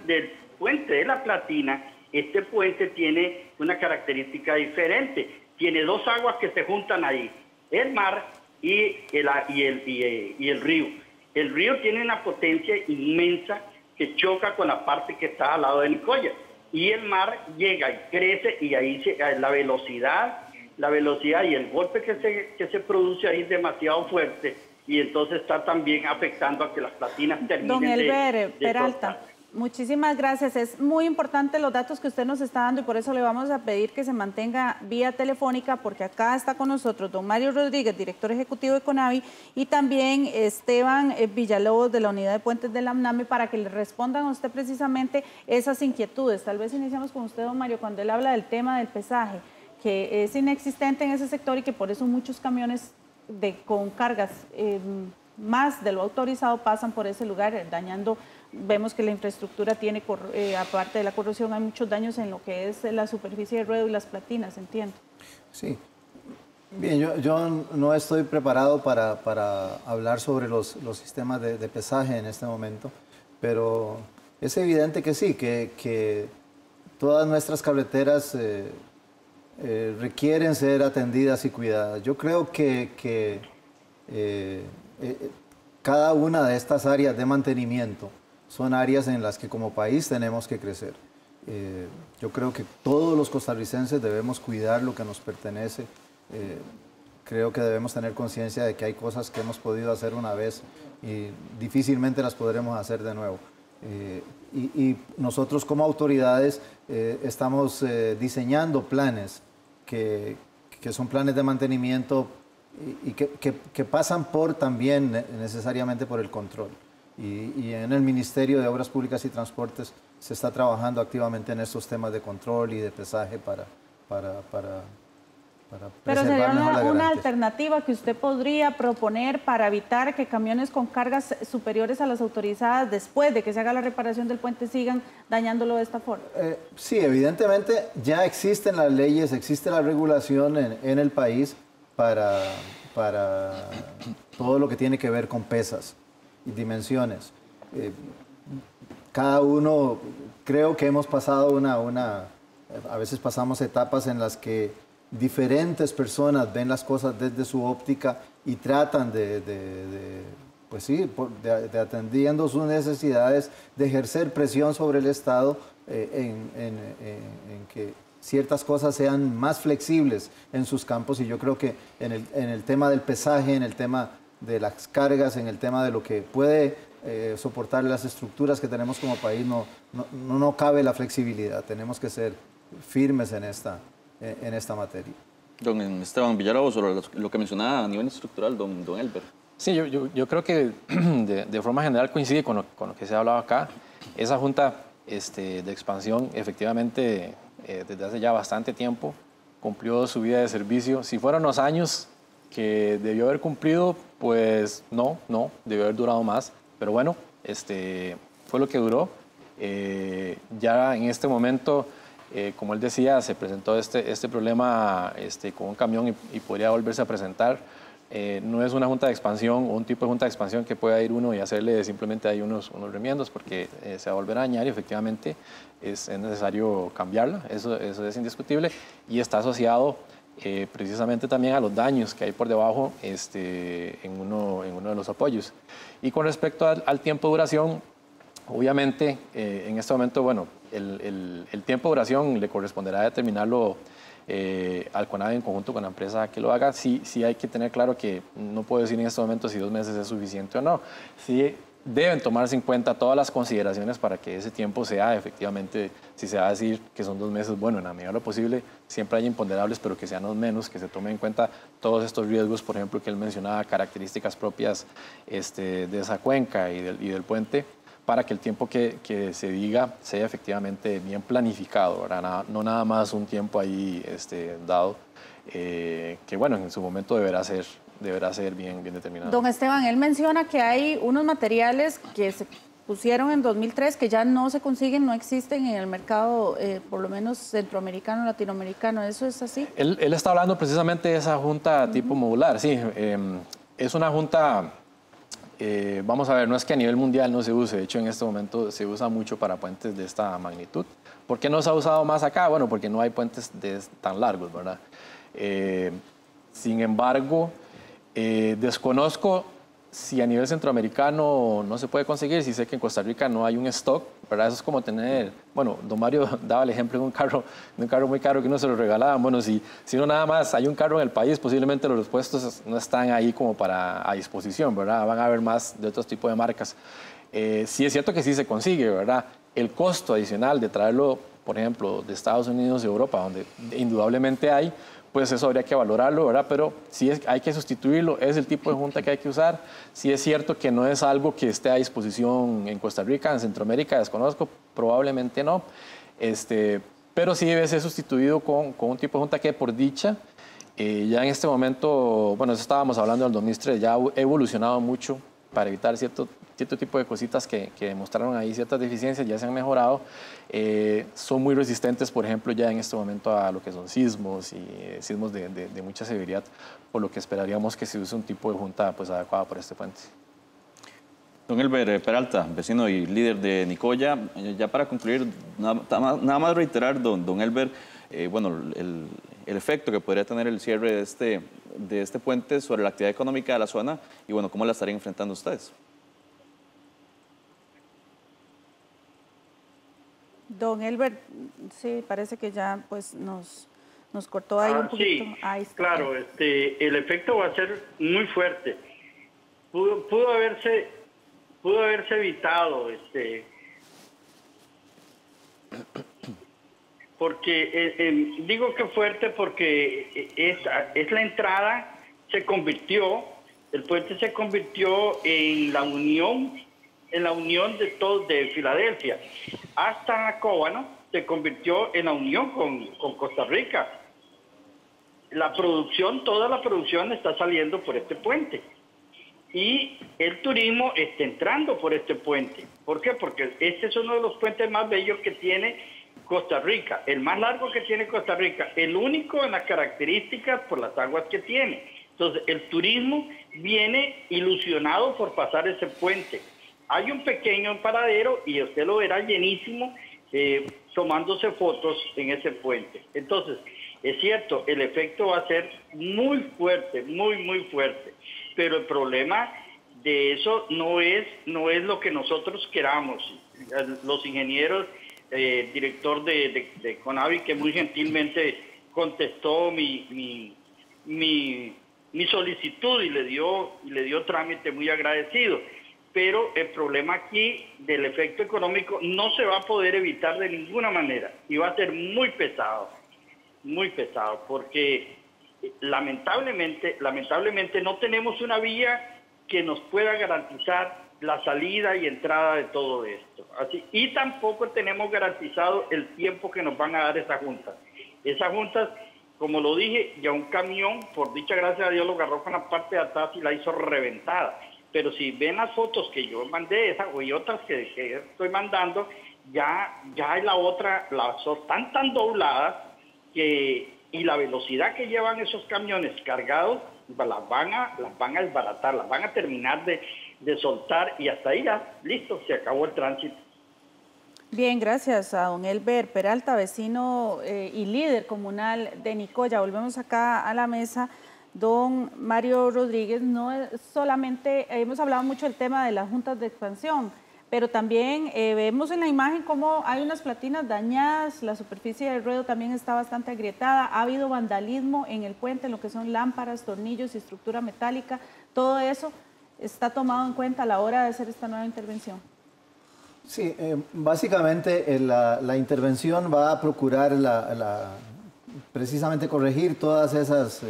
del puente de la Platina, este puente tiene una característica diferente. Tiene 2 aguas que se juntan ahí, el mar y el río. El río tiene una potencia inmensa que choca con la parte que está al lado de Nicoya. Y el mar llega y crece, y ahí la velocidad y el golpe que se produce ahí es demasiado fuerte, y entonces está también afectando a que las platinas terminen.
Don Elber Peralta, muchísimas gracias. Es muy importante los datos que usted nos está dando, y por eso le vamos a pedir que se mantenga vía telefónica, porque acá está con nosotros don Mario Rodríguez, director ejecutivo de CONAVI, y también Esteban Villalobos, de la Unidad de Puentes de la UNAME, para que le respondan a usted precisamente esas inquietudes. Tal vez iniciamos con usted, don Mario, cuando él habla del tema del pesaje, que es inexistente en ese sector y que por eso muchos camiones con cargas más de lo autorizado pasan por ese lugar, dañando. Vemos que la infraestructura tiene, aparte de la corrosión, hay muchos daños en lo que es la superficie de ruedo y las platinas, entiendo.
Sí. Bien, yo no estoy preparado para hablar sobre los sistemas de pesaje en este momento, pero es evidente que sí, que todas nuestras carreteras requieren ser atendidas y cuidadas. Yo creo que cada una de estas áreas de mantenimiento son áreas en las que como país tenemos que crecer. Yo creo que todos los costarricenses debemos cuidar lo que nos pertenece. Creo que debemos tener conciencia de que hay cosas que hemos podido hacer una vez y difícilmente las podremos hacer de nuevo. Y nosotros como autoridades estamos diseñando planes que son planes de mantenimiento y que pasan por también necesariamente por el control. Y en el Ministerio de Obras Públicas y Transportes se está trabajando activamente en estos temas de control y de pesaje para
Pero sería una alternativa que usted podría proponer para evitar que camiones con cargas superiores a las autorizadas después de que se haga la reparación del puente sigan dañándolo de esta forma.
Sí, evidentemente ya existen las leyes, existe la regulación en el país para todo lo que tiene que ver con pesas y dimensiones. Cada uno, creo que hemos pasado a veces pasamos etapas en las que diferentes personas ven las cosas desde su óptica y tratan pues sí, de atendiendo sus necesidades, de ejercer presión sobre el Estado en que ciertas cosas sean más flexibles en sus campos. Y yo creo que en el tema del pesaje, en el tema de las cargas, en el tema de lo que puede soportar las estructuras que tenemos como país, no cabe la flexibilidad. Tenemos que ser firmes en esta materia.
Don Esteban Villalobos, sobre lo que mencionaba a nivel estructural, don Elber.
Sí, yo creo que de forma general coincide con lo que se ha hablado acá. Esa junta de expansión, efectivamente, desde hace ya bastante tiempo, cumplió su vida de servicio. Si fueron los años que debió haber cumplido, pues no, debió haber durado más. Pero bueno, fue lo que duró. Ya en este momento, como él decía, se presentó este problema con un camión y podría volverse a presentar. No es una junta de expansión o un tipo de junta de expansión que pueda ir uno y hacerle simplemente ahí unos remiendos, porque se va a volver a dañar y efectivamente es necesario cambiarla. Eso es indiscutible y está asociado precisamente también a los daños que hay por debajo en uno de los apoyos. Y con respecto al tiempo de duración, obviamente en este momento, bueno, el tiempo de duración le corresponderá determinarlo al CONAVI en conjunto con la empresa que lo haga. Sí hay que tener claro que no puedo decir en este momento si 2 meses es suficiente o no. Sí deben tomarse en cuenta todas las consideraciones para que ese tiempo sea efectivamente, si se va a decir que son 2 meses, bueno, en la medida de lo posible, siempre hay imponderables, pero que sean los menos, que se tomen en cuenta todos estos riesgos, por ejemplo, que él mencionaba, características propias de esa cuenca y del puente, para que el tiempo que se diga sea efectivamente bien planificado, ¿verdad? No nada más un tiempo ahí dado, que bueno, en su momento deberá ser bien determinado.
Don Esteban, él menciona que hay unos materiales que se pusieron en 2003 que ya no se consiguen, no existen en el mercado, por lo menos centroamericano, latinoamericano. ¿Eso es así?
Él está hablando precisamente de esa junta tipo modular, sí. Es una junta... vamos a ver, no es que a nivel mundial no se use, de hecho en este momento se usa mucho para puentes de esta magnitud. ¿Por qué no se ha usado más acá? Bueno, porque no hay puentes tan largos, ¿verdad? Sin embargo, desconozco si a nivel centroamericano no se puede conseguir, si sé que en Costa Rica no hay un stock, ¿verdad? Eso es como tener, bueno, don Mario daba el ejemplo de un carro muy caro que uno se lo regalaban. Bueno, si no nada más hay un carro en el país, posiblemente los puestos no están ahí como a disposición, ¿verdad? Van a haber más de otros tipos de marcas. Sí es cierto que sí se consigue, ¿verdad? El costo adicional de traerlo, por ejemplo, de Estados Unidos y Europa, donde indudablemente hay, pues eso habría que valorarlo, ¿verdad? Pero sí hay que sustituirlo, es el tipo de junta que hay que usar. Sí es cierto que no es algo que esté a disposición en Costa Rica, en Centroamérica, desconozco, probablemente no. Pero sí debe ser sustituido con un tipo de junta que, por dicha, ya en este momento, bueno, eso estábamos hablando del 2003, ya ha evolucionado mucho para evitar cierto tipo de cositas que demostraron ahí ciertas deficiencias, ya se han mejorado. Son muy resistentes, por ejemplo, ya en este momento a lo que son sismos y sismos de mucha severidad, por lo que esperaríamos que se use un tipo de junta pues, adecuada para este puente.
Don Elber Peralta, vecino y líder de Nicoya, ya para concluir, nada más reiterar, don Elber, bueno, el efecto que podría tener el cierre de este puente sobre la actividad económica de la zona y, bueno, cómo la estarían enfrentando ustedes.
Don Elber, sí, parece que ya pues nos cortó ahí un poquito.
Sí,
ahí está.
claro, el efecto va a ser muy fuerte. Pudo haberse evitado, porque digo que fuerte porque es la entrada, el puente se convirtió en la unión de Filadelfia hasta Cóbano, se convirtió en la unión con Costa Rica. Toda la producción está saliendo por este puente. Y el turismo está entrando por este puente. ¿Por qué? Porque este es uno de los puentes más bellos que tiene Costa Rica, el más largo que tiene Costa Rica, el único en las características por las aguas que tiene. Entonces, el turismo viene ilusionado por pasar ese puente. Hay un pequeño paradero y usted lo verá llenísimo tomándose fotos en ese puente. Entonces, es cierto, el efecto va a ser muy fuerte, muy fuerte. Pero el problema de eso no es lo que nosotros queramos. Los ingenieros, director de CONAVI, que muy gentilmente contestó mi solicitud y le dio trámite, muy agradecido. Pero el problema aquí del efecto económico no se va a poder evitar de ninguna manera y va a ser muy pesado, porque lamentablemente no tenemos una vía que nos pueda garantizar la salida y entrada de todo esto. Y tampoco tenemos garantizado el tiempo que nos van a dar esas juntas. Esas juntas, como lo dije, ya un camión, por dicha gracias a Dios, lo agarró con la parte de atrás y la hizo reventada. Pero si ven las fotos que yo mandé, esas y otras que estoy mandando, ya la otra, las están tan dobladas y la velocidad que llevan esos camiones cargados, las van a desbaratar, las van a terminar de soltar y hasta ahí ya, listo, se acabó el tránsito.
Bien, gracias a don Elber Peralta, vecino y líder comunal de Nicoya. Volvemos acá a la mesa. Don Mario Rodríguez, no es solamente, hemos hablado mucho del tema de las juntas de expansión, pero también vemos en la imagen cómo hay unas platinas dañadas, la superficie del ruedo también está bastante agrietada, ha habido vandalismo en el puente, en lo que son lámparas, tornillos y estructura metálica. Todo eso está tomado en cuenta a la hora de hacer esta nueva intervención.
Sí, básicamente la intervención va a procurar precisamente corregir todas esas...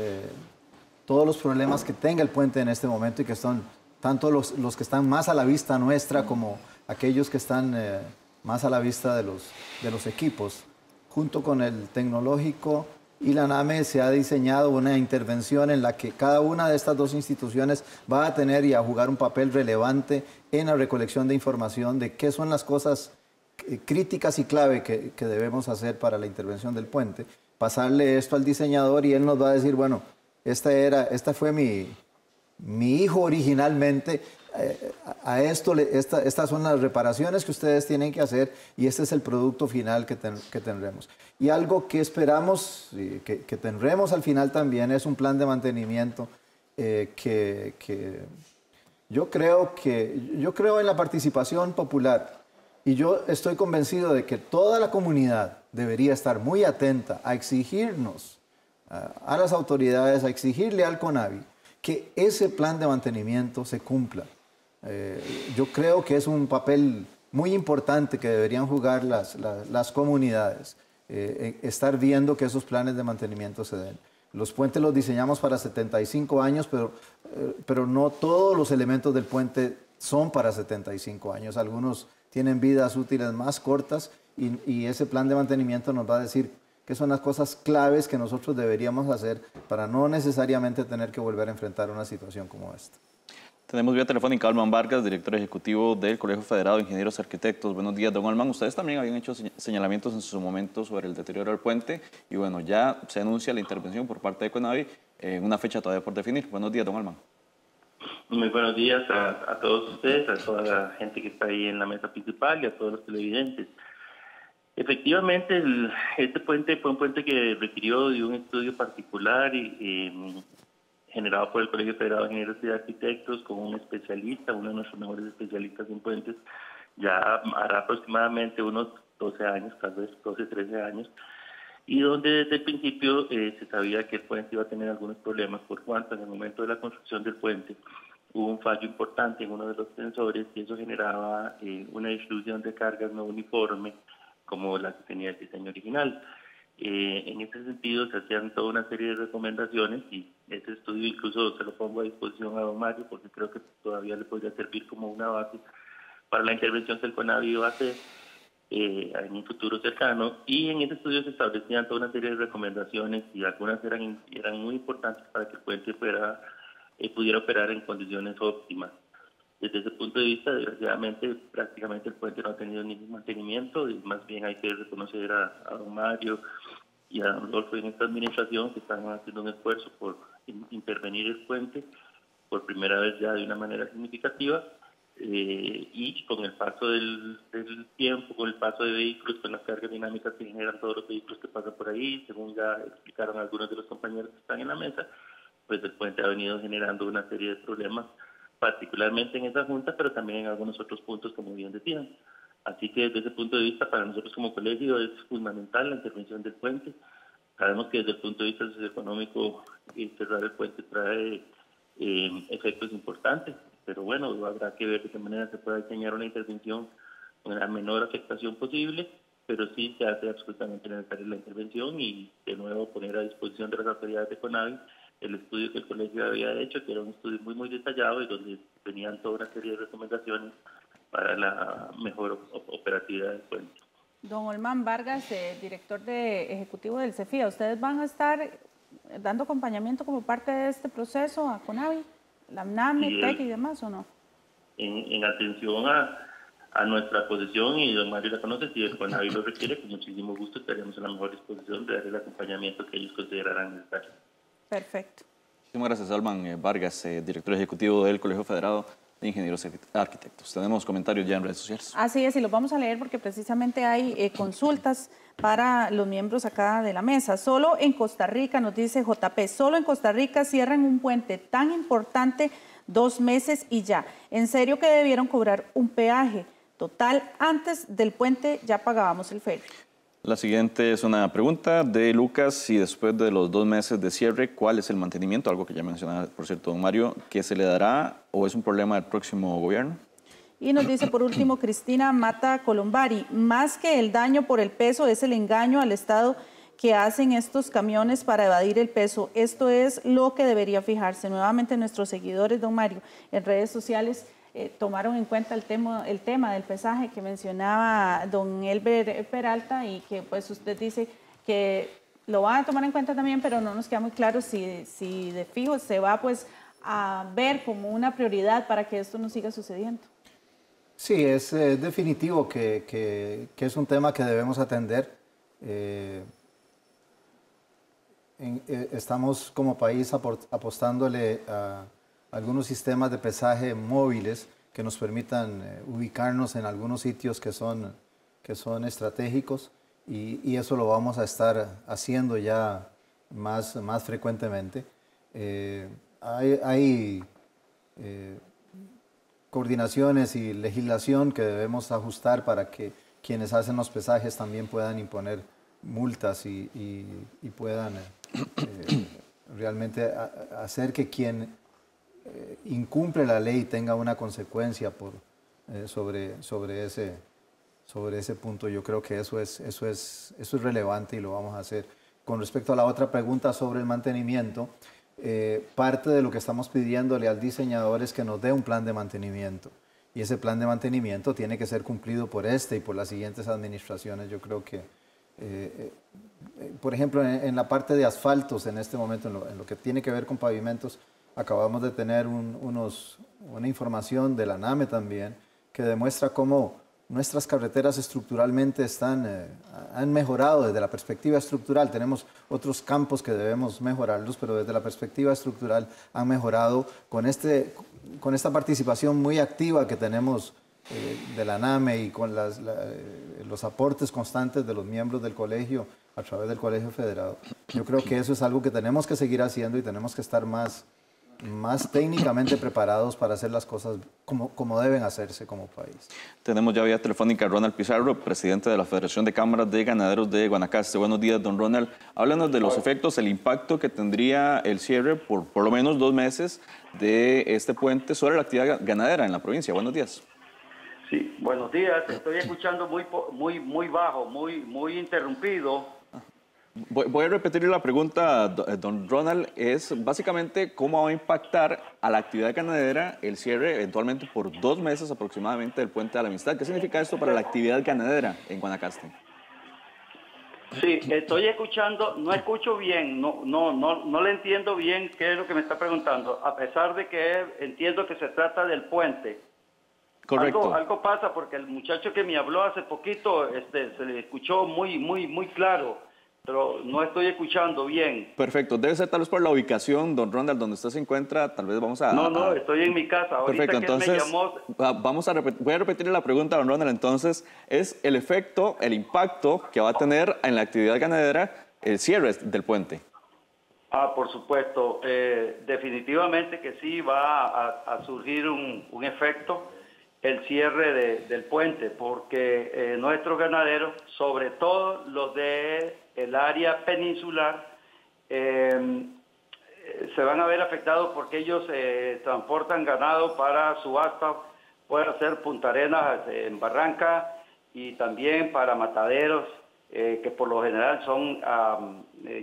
todos los problemas que tenga el puente en este momento y que son tanto los que están más a la vista nuestra como aquellos que están más a la vista de los equipos. Junto con el tecnológico y la NAME se ha diseñado una intervención en la que cada una de estas dos instituciones va a tener y a jugar un papel relevante en la recolección de información de qué son las cosas críticas y clave que debemos hacer para la intervención del puente. Pasarle esto al diseñador y él nos va a decir, bueno, esta fue mi hijo originalmente, estas son las reparaciones que ustedes tienen que hacer y este es el producto final que tendremos. Y algo que esperamos que tendremos al final también es un plan de mantenimiento que yo creo en la participación popular y yo estoy convencido de que toda la comunidad debería estar muy atenta a exigirnos a las autoridades, a exigirle al CONAVI que ese plan de mantenimiento se cumpla. Yo creo que es un papel muy importante que deberían jugar las comunidades, estar viendo que esos planes de mantenimiento se den. Los puentes los diseñamos para 75 años, pero no todos los elementos del puente son para 75 años. Algunos tienen vidas útiles más cortas y ese plan de mantenimiento nos va a decir qué son las cosas claves que nosotros deberíamos hacer para no necesariamente tener que volver a enfrentar una situación como esta.
Tenemos vía telefónica a Alman Vargas, director ejecutivo del Colegio Federado de Ingenieros y Arquitectos. Buenos días, don Alman. Ustedes también habían hecho señalamientos en su momento sobre el deterioro del puente y bueno, ya se anuncia la intervención por parte de CONAVI en una fecha todavía por definir. Buenos días, don Alman.
Muy buenos días a todos ustedes, a toda la gente que está ahí en la mesa principal y a todos los televidentes. Efectivamente, este puente fue un puente que requirió de un estudio particular y generado por el Colegio Federado de Ingenieros y Arquitectos con un especialista, uno de nuestros mejores especialistas en puentes, ya hará aproximadamente unos 12 años, tal vez 12, 13 años, y donde desde el principio se sabía que el puente iba a tener algunos problemas por cuanto en el momento de la construcción del puente hubo un fallo importante en uno de los sensores y eso generaba una distribución de cargas no uniforme como la que tenía el diseño original. En ese sentido se hacían toda una serie de recomendaciones y ese estudio incluso se lo pongo a disposición a don Mario porque creo que todavía le podría servir como una base para la intervención que el CONAVI iba a hacer en un futuro cercano, y en ese estudio se establecían toda una serie de recomendaciones y algunas eran muy importantes para que el puente pudiera operar en condiciones óptimas. Desde ese punto de vista, desgraciadamente, prácticamente el puente no ha tenido ningún mantenimiento y más bien hay que reconocer a don Mario y a don Rodolfo en esta administración que están haciendo un esfuerzo por intervenir el puente por primera vez ya de una manera significativa. Y con el paso del tiempo, con el paso de vehículos, con las cargas dinámicas que generan todos los vehículos que pasan por ahí, según ya explicaron algunos de los compañeros que están en la mesa, pues el puente ha venido generando una serie de problemas, particularmente en esa junta, pero también en algunos otros puntos, como bien decían. Así que desde ese punto de vista, para nosotros como colegio es fundamental la intervención del puente. Sabemos que desde el punto de vista socioeconómico cerrar el puente trae efectos importantes, pero bueno, habrá que ver de qué manera se puede diseñar una intervención con la menor afectación posible, pero sí se hace absolutamente necesaria la intervención y de nuevo poner a disposición de las autoridades de CONAVI el estudio que el colegio había hecho, que era un estudio muy detallado y donde tenían toda una serie de recomendaciones para la mejor operatividad del puente.
Don Olman Vargas, director ejecutivo del CEFIA, ¿ustedes van a estar dando acompañamiento como parte de este proceso a CONAVI, la NAME, TEC y demás, o no?
En atención a nuestra posición, y don Mario la conoce, si el CONAVI lo requiere, con muchísimo gusto estaremos en la mejor disposición de dar el acompañamiento que ellos considerarán necesario.
Perfecto.
Muchísimas gracias, Olman Vargas, director ejecutivo del Colegio Federado de Ingenieros y Arquitectos. Tenemos comentarios ya en redes sociales.
Así es, y los vamos a leer porque precisamente hay consultas para los miembros acá de la mesa. Solo en Costa Rica, nos dice JP, solo en Costa Rica cierran un puente tan importante 2 meses y ya. En serio que debieron cobrar un peaje. Total, antes del puente ya pagábamos el ferry.
La siguiente es una pregunta de Lucas, y después de los 2 meses de cierre, ¿cuál es el mantenimiento? Algo que ya mencionaba, por cierto, don Mario, ¿qué se le dará o es un problema del próximo gobierno?
Y nos dice por último Cristina Mata Colombari, más que el daño por el peso es el engaño al Estado que hacen estos camiones para evadir el peso. Esto es lo que debería fijarse. Nuevamente nuestros seguidores, don Mario, en redes sociales tomaron en cuenta el tema del pesaje que mencionaba don Elber Peralta y que pues usted dice que lo van a tomar en cuenta también, pero no nos queda muy claro si de fijo se va pues a ver como una prioridad para que esto no siga sucediendo.
Sí, es definitivo que es un tema que debemos atender. Estamos como país apostándole a algunos sistemas de pesaje móviles que nos permitan ubicarnos en algunos sitios que son estratégicos y eso lo vamos a estar haciendo ya más frecuentemente. Hay coordinaciones y legislación que debemos ajustar para que quienes hacen los pesajes también puedan imponer multas y puedan realmente hacer que quien incumple la ley tenga una consecuencia sobre ese punto. Yo creo que eso es relevante y lo vamos a hacer. Con respecto a la otra pregunta sobre el mantenimiento, parte de lo que estamos pidiéndole al diseñador es que nos dé un plan de mantenimiento. Y ese plan de mantenimiento tiene que ser cumplido por este y por las siguientes administraciones. Yo creo que, por ejemplo, en la parte de asfaltos, en este momento, en lo que tiene que ver con pavimentos, acabamos de tener una información de la NAME también que demuestra cómo nuestras carreteras estructuralmente han mejorado desde la perspectiva estructural. Tenemos otros campos que debemos mejorarlos, pero desde la perspectiva estructural han mejorado con este con esta participación muy activa que tenemos de la NAME y con los aportes constantes de los miembros del colegio a través del Colegio Federado, yo creo que eso es algo que tenemos que seguir haciendo y tenemos que estar más técnicamente preparados para hacer las cosas como deben hacerse como país.
Tenemos ya vía telefónica a Ronald Pizarro, presidente de la Federación de Cámaras de Ganaderos de Guanacaste. Buenos días, don Ronald. Háblanos de los efectos, el impacto que tendría el cierre por lo menos 2 meses de este puente sobre la actividad ganadera en la provincia. Buenos días.
Sí, buenos días. Estoy escuchando muy bajo, muy interrumpido.
Voy a repetir la pregunta, don Ronald, es básicamente cómo va a impactar a la actividad ganadera el cierre eventualmente por 2 meses aproximadamente del Puente de la Amistad. ¿Qué significa esto para la actividad ganadera en Guanacaste?
Sí, estoy escuchando, no escucho bien, no le entiendo bien qué es lo que me está preguntando, a pesar de que entiendo que se trata del puente.
Correcto.
Algo pasa porque el muchacho que me habló hace poquito se le escuchó muy claro, pero no estoy escuchando bien.
Perfecto, debe ser tal vez por la ubicación, don Ronald, donde usted se encuentra, tal vez vamos a...
No, estoy en mi casa.
Perfecto,
ahorita
entonces
que me llamó...
voy a repetir la pregunta, don Ronald, entonces, es el efecto, el impacto que va a tener en la actividad ganadera el cierre del puente.
Por supuesto, definitivamente que sí va a surgir un efecto el cierre del puente, porque nuestros ganaderos, sobre todo los de el área peninsular, se van a ver afectados porque ellos transportan ganado para subasta, puede ser Punta Arenas en Barranca y también para mataderos, que por lo general son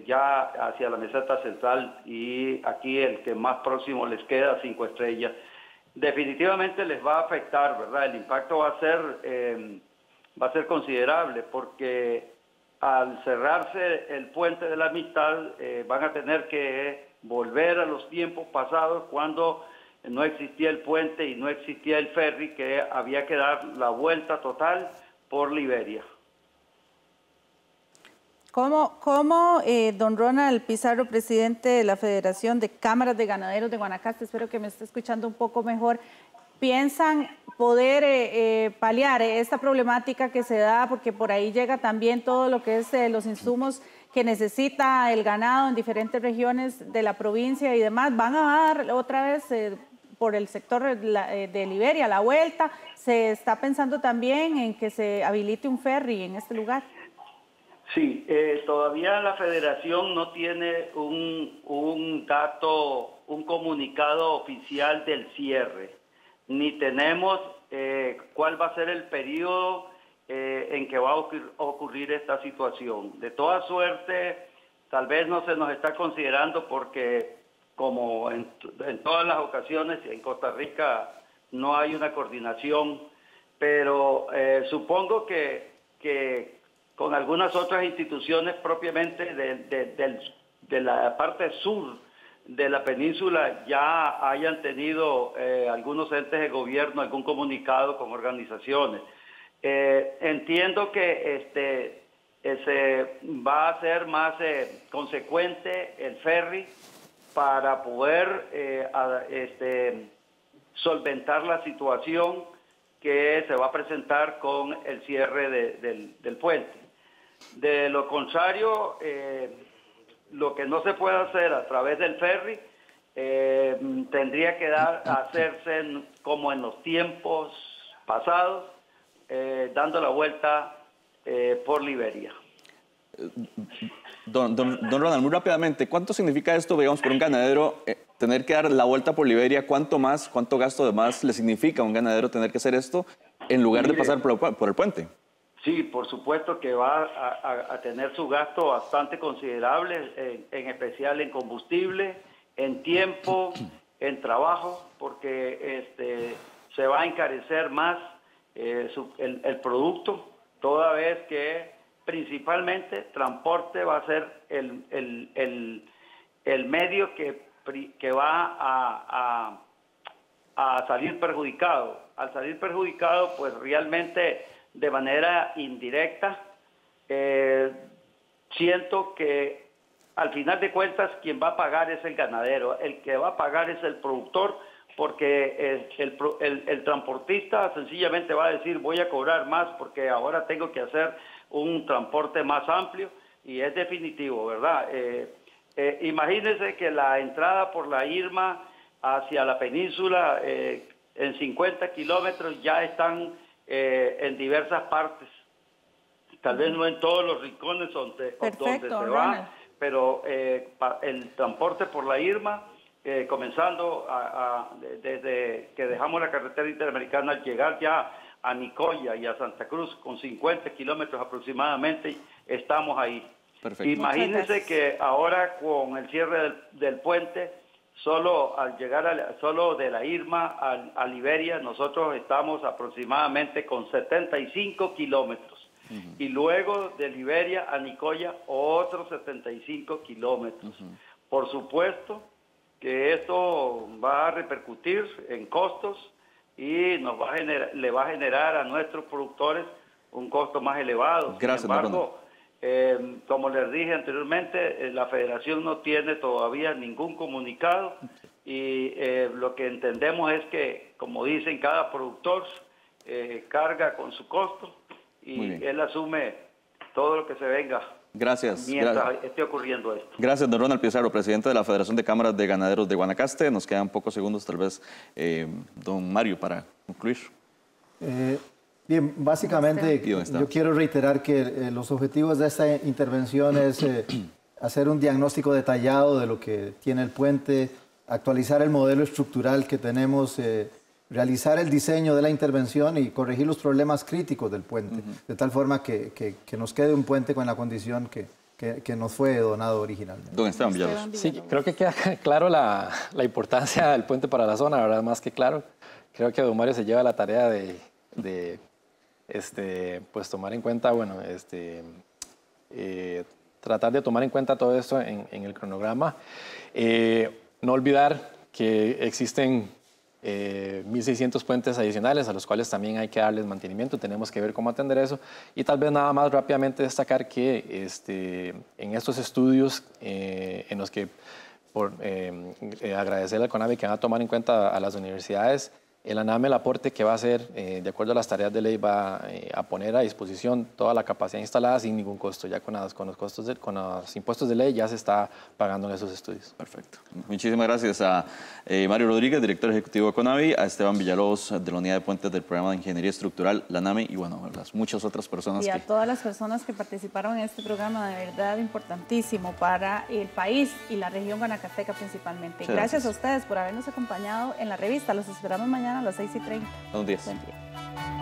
ya hacia la meseta central y aquí el que más próximo les queda, 5 Estrellas. Definitivamente les va a afectar, ¿verdad? El impacto va a ser considerable porque al cerrarse el Puente de la Amistad van a tener que volver a los tiempos pasados cuando no existía el puente y no existía el ferry, que había que dar la vuelta total por Liberia.
¿Cómo don Ronald Pizarro, presidente de la Federación de Cámaras de Ganaderos de Guanacaste, espero que me esté escuchando un poco mejor, piensan poder paliar esta problemática que se da? Porque por ahí llega también todo lo que es los insumos que necesita el ganado en diferentes regiones de la provincia y demás. ¿Van a dar otra vez por el sector de Liberia la vuelta? ¿Se está pensando también en que se habilite un ferry en este lugar?
Sí, todavía la federación no tiene un dato, un comunicado oficial del cierre, ni tenemos cuál va a ser el periodo en que va a ocurrir esta situación. De toda suerte, tal vez no se nos está considerando porque, como en todas las ocasiones, en Costa Rica no hay una coordinación, pero supongo que con algunas otras instituciones propiamente de la parte sur de la península ya hayan tenido algunos entes de gobierno, algún comunicado con organizaciones. Entiendo que se va a ser más consecuente el ferry para poder solventar la situación que se va a presentar con el cierre del puente. De lo contrario, lo que no se puede hacer a través del ferry tendría que hacerse como en los tiempos pasados, dando la vuelta por Liberia.
Don Ronald, muy rápidamente, ¿cuánto significa esto, digamos, por un ganadero tener que dar la vuelta por Liberia? ¿Cuánto gasto de más le significa a un ganadero tener que hacer esto en lugar de pasar por el puente?
Sí, por supuesto que va a tener su gasto bastante considerable, en especial en combustible, en tiempo, en trabajo, porque se va a encarecer más el producto, toda vez que principalmente transporte va a ser el medio que va a salir perjudicado. Al salir perjudicado, pues realmente de manera indirecta, siento que al final de cuentas quien va a pagar es el ganadero, el que va a pagar es el productor, porque el transportista sencillamente va a decir voy a cobrar más porque ahora tengo que hacer un transporte más amplio, y es definitivo, ¿verdad? Imagínense que la entrada por la Irma hacia la península en 50 kilómetros ya están en diversas partes, tal vez no en todos los rincones donde se va, pero el transporte por la Irma, comenzando desde que dejamos la carretera interamericana al llegar ya a Nicoya y a Santa Cruz, con 50 kilómetros aproximadamente, estamos ahí. Perfecto. Imagínense que ahora con el cierre del puente, solo al llegar solo de la Irma a Liberia, nosotros estamos aproximadamente con 75 kilómetros. Y luego de Liberia a Nicoya, otros 75 kilómetros. Por supuesto que esto va a repercutir en costos y le va a generar a nuestros productores un costo más elevado. Gracias, sin embargo, como les dije anteriormente, la Federación no tiene todavía ningún comunicado, y lo que entendemos es que, como dicen, cada productor carga con su costo y él asume todo lo que se venga.
Gracias.
Mientras esté ocurriendo esto.
Gracias, don Ronald Pizarro, presidente de la Federación de Cámaras de Ganaderos de Guanacaste. Nos quedan pocos segundos, tal vez, don Mario, para concluir.
Bien, básicamente yo quiero reiterar que los objetivos de esta intervención es hacer un diagnóstico detallado de lo que tiene el puente, actualizar el modelo estructural que tenemos, realizar el diseño de la intervención y corregir los problemas críticos del puente, de tal forma que nos quede un puente con la condición que nos fue donado originalmente.
Don Esteban Villalobos.
Sí, creo que queda claro la importancia del puente para la zona, ¿verdad? Más que claro. Creo que don Mario se lleva la tarea de pues tomar en cuenta, bueno, tratar de tomar en cuenta todo esto en el cronograma. No olvidar que existen 1.600 puentes adicionales a los cuales también hay que darles mantenimiento. Tenemos que ver cómo atender eso. Y tal vez nada más rápidamente destacar que en estos estudios en los que agradecerle al CONAVI que van a tomar en cuenta a las universidades, el ANAME, el aporte que va a hacer, de acuerdo a las tareas de ley, va a poner a disposición toda la capacidad instalada sin ningún costo. Ya con los impuestos de ley ya se está pagando en esos estudios.
Perfecto. Muchísimas gracias a Mario Rodríguez, director ejecutivo de CONAVI, a Esteban Villalobos, de la Unidad de Puentes del Programa de Ingeniería Estructural, la ANAME, y bueno, a las muchas otras personas.
Y a todas las personas que participaron en este programa, de verdad importantísimo para el país y la región guanacasteca principalmente. Gracias a ustedes por habernos acompañado en la revista. Los esperamos mañana a las 6:30.
Buenos días.
Buen día.